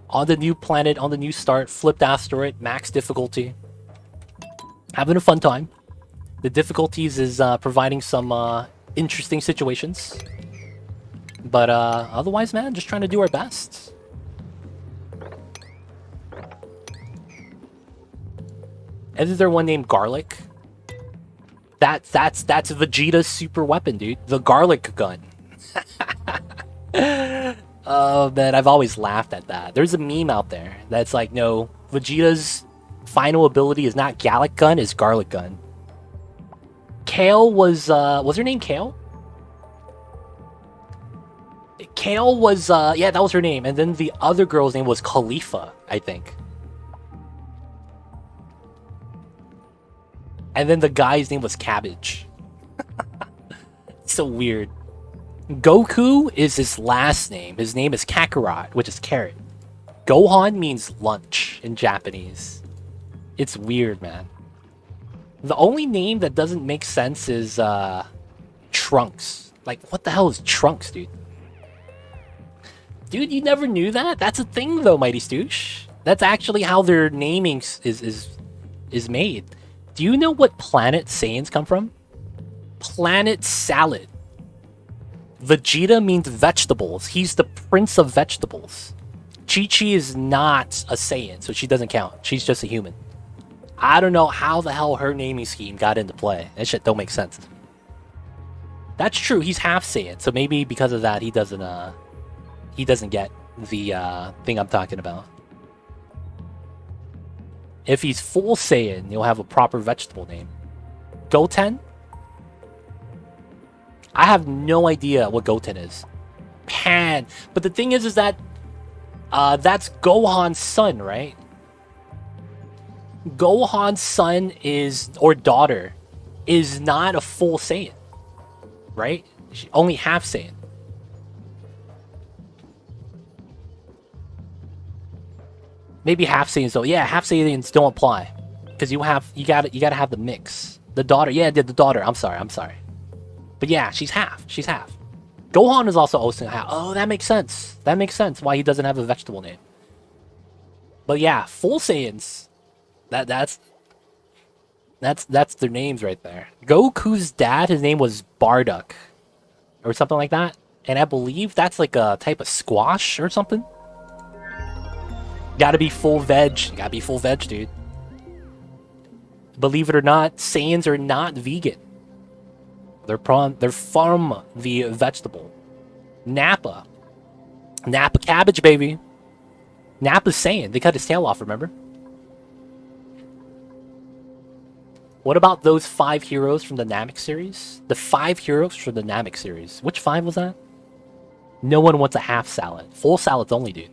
on the new planet, on the new start, flipped asteroid, max difficulty. Having a fun time. The difficulties is providing some interesting situations. But otherwise, man, just trying to do our best. Isn't there one named Garlic? That's Vegeta's super weapon, dude. The garlic gun. Oh, man, I've always laughed at that. There's a meme out there that's like, no, Vegeta's final ability is not Gallic Gun, it's Garlic Gun. Kale was her name Kale? Kale was, yeah, that was her name. And then the other girl's name was Khalifa, I think. And then the guy's name was Cabbage. So weird. Goku is his last name. His name is Kakarot, which is carrot. Gohan means lunch in Japanese. It's weird, man. The only name that doesn't make sense is Trunks. Like, what the hell is Trunks, dude? Dude, you never knew that? That's a thing, though, Mighty Stoosh. That's actually how their naming is made. Do you know what planet Saiyans come from? Planet Salad. Vegeta means vegetables. He's the prince of vegetables. Chi-Chi is not a Saiyan, so she doesn't count. She's just a human. I don't know how the hell her naming scheme got into play. That shit don't make sense. That's true, he's half Saiyan, so maybe because of that he doesn't get the thing I'm talking about. If he's full Saiyan, he'll have a proper vegetable name. Goten? I have no idea what Goten is. Pan. But the thing is that that's Gohan's son, right? Gohan's son is, or daughter, is not a full Saiyan, right? She only half Saiyan. Maybe half Saiyans though. Yeah, half Saiyans don't apply because you gotta have the mix. The daughter, yeah, the daughter. I'm sorry. But yeah, she's half. She's half. Gohan is also half. Oh, that makes sense. That makes sense why he doesn't have a vegetable name. But yeah, full Saiyans. That's their names right there. Goku's dad, his name was Bardock, or something like that, and I believe that's like a type of squash or something. Gotta be full veg. Gotta be full veg, dude. Believe it or not, Saiyans are not vegan. They're from the vegetable. Nappa cabbage, baby. Nappa's Saiyan. They cut his tail off, remember? What about those 5 heroes from the Namek series? The 5 heroes from the Namek series. Which 5 was that? No one wants a half salad. Full salads only, dude.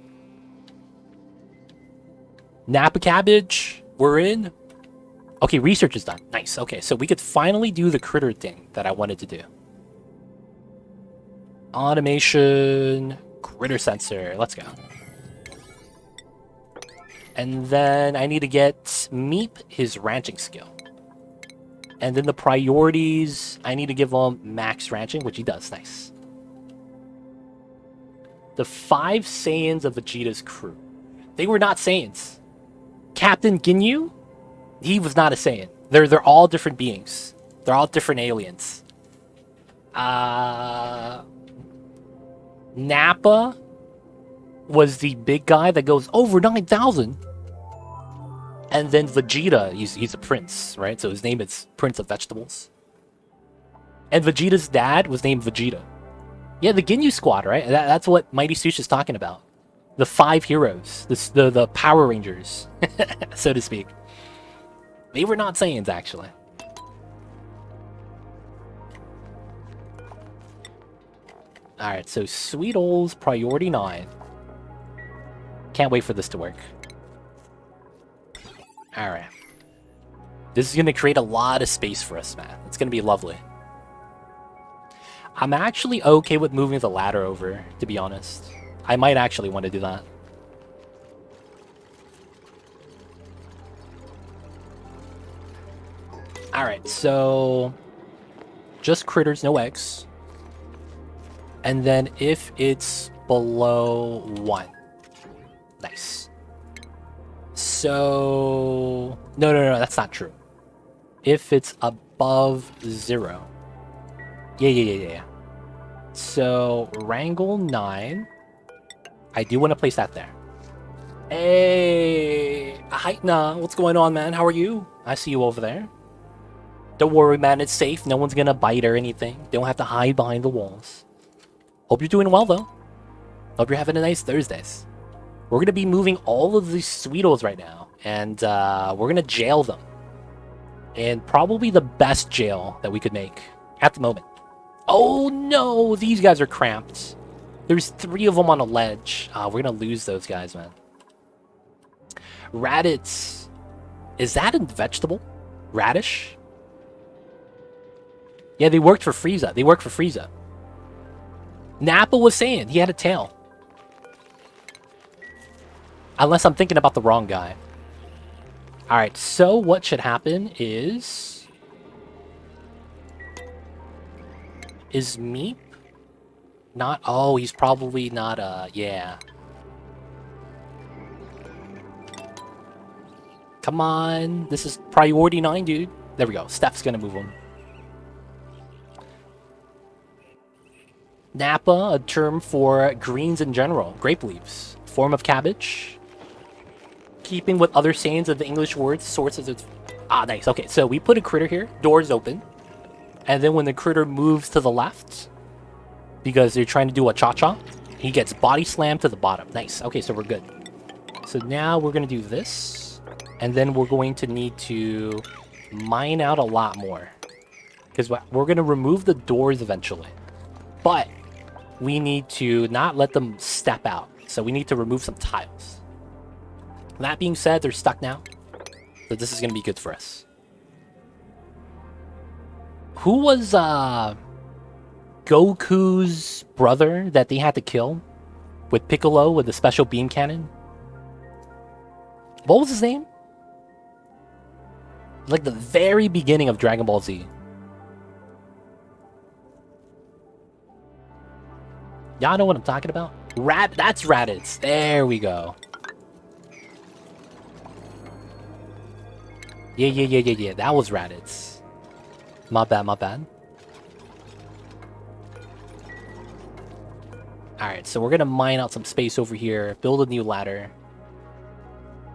Nappa cabbage. We're in. Okay, research is done. Nice. Okay, so we could finally do the critter thing that I wanted to do. Automation. Critter sensor. Let's go. And then I need to get Meep his ranching skill. And then the priorities, I need to give him max ranching, which he does. Nice. The 5 Saiyans of Vegeta's crew. They were not Saiyans. Captain Ginyu, he was not a Saiyan. They're all different beings. They're all different aliens. Nappa was the big guy that goes over 9,000. And then Vegeta, he's a prince, right? So his name is Prince of Vegetables. And Vegeta's dad was named Vegeta. Yeah, the Ginyu squad, right? That's what Mighty Sush is talking about. The 5 heroes, the Power Rangers, so to speak. They were not Saiyans, actually. Alright, so Sweetles, priority 9. Can't wait for this to work. Alright. This is going to create a lot of space for us, man. It's going to be lovely. I'm actually okay with moving the ladder over, to be honest. I might actually want to do that. Alright, so... just critters, no eggs. And then if it's below 1. Nice. So... No, that's not true. If it's above 0. Yeah. So, Wrangle 9. I do want to place that there. Hey! Haitna, what's going on, man? How are you? I see you over there. Don't worry, man. It's safe. No one's gonna bite or anything. They don't have to hide behind the walls. Hope you're doing well, though. Hope you're having a nice Thursdays. We're gonna be moving all of these Sweetos right now. And we're gonna jail them. And probably the best jail that we could make at the moment. Oh, no! These guys are cramped. There's 3 of them on a ledge. We're gonna lose those guys, man. Raditz. Is that a vegetable? Radish? Yeah, they worked for Frieza. Nappa was saying he had a tail. Unless I'm thinking about the wrong guy. Alright, so what should happen is... Is Meep not... Oh, he's probably not, yeah. Come on. This is priority 9, dude. There we go. Steph's gonna move him. Napa, a term for greens in general. Grape leaves. Form of cabbage. Keeping with other sayings of the English words, sources of... Ah, nice. Okay, so we put a critter here. Doors open. And then when the critter moves to the left, because they're trying to do a cha-cha, he gets body slammed to the bottom. Nice. Okay, so we're good. So now we're going to do this. And then we're going to need to mine out a lot more. Because we're going to remove the doors eventually. But we need to not let them step out. So we need to remove some tiles. That being said, they're stuck now. So this is going to be good for us. Who was Goku's brother that they had to kill with Piccolo with the special beam cannon? What was his name? Like the very beginning of Dragon Ball Z. Y'all know what I'm talking about? That's Raditz. There we go. Yeah. That was Raditz. My bad. Alright, so we're gonna mine out some space over here, build a new ladder.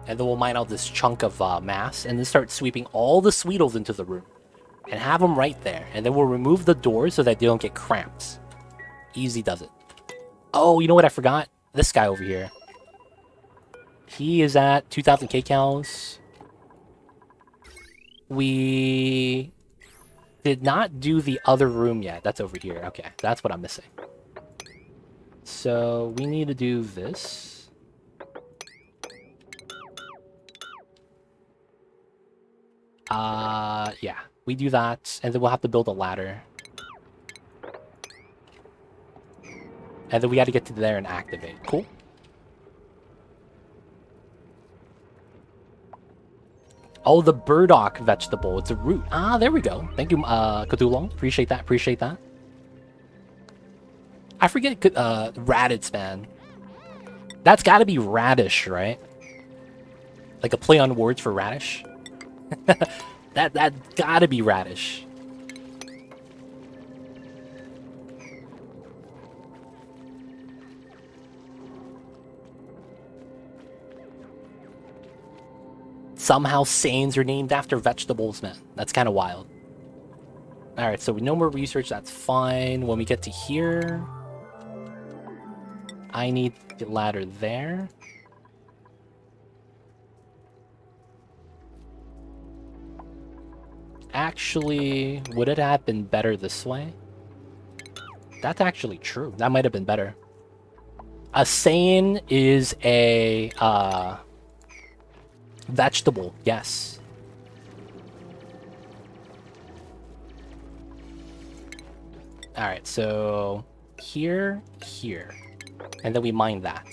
And then we'll mine out this chunk of mass, and then start sweeping all the Sweetles into the room. And have them right there. And then we'll remove the doors so that they don't get cramped. Easy does it. Oh, you know what I forgot? This guy over here. He is at 2,000 kcals. We did not do the other room yet. That's over here. Okay, that's what I'm missing. So we need to do this. Yeah, we do that, and then we'll have to build a ladder. And then we got to get to there and activate. Cool. Oh, the burdock vegetable. It's a root. Ah, there we go. Thank you, Cthulhu. Appreciate that. I forget Raditz, man. That's got to be radish, right? Like a play on words for radish. that got to be radish. Somehow Saiyans are named after vegetables, man. That's kind of wild. Alright, so no more research. That's fine. When we get to here, I need the ladder there. Actually, would it have been better this way? That's actually true. That might have been better. A Saiyan is a vegetable, yes. Alright, so here. And then we mine that.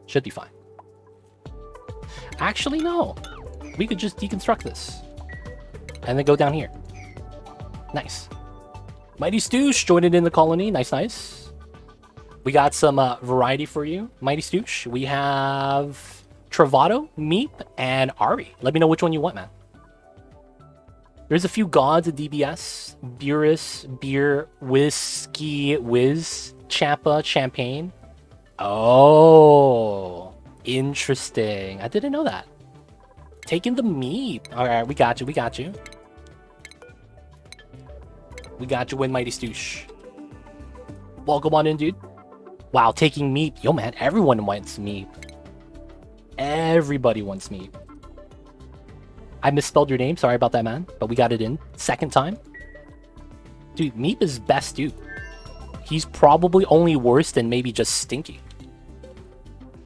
Should be fine. Actually, no. We could just deconstruct this. And then go down here. Nice. Mighty Stoosh joined in the colony. Nice. We got some variety for you, Mighty Stoosh. We have Travado, Meep, and Ari. Let me know which one you want, man. There's a few gods at DBS. Beerus, Beer, Whiskey, Whiz, Champa, Champagne. Oh, interesting. I didn't know that. Taking the Meep. Alright, we got you. We got you in, Mighty Stoosh. Welcome on in, dude. Wow, taking Meep. Yo, man, everyone wants Meep. Everybody wants Meep. I misspelled your name. Sorry about that, man. But we got it in. Second time. Dude, Meep is best dude. He's probably only worse than maybe just Stinky.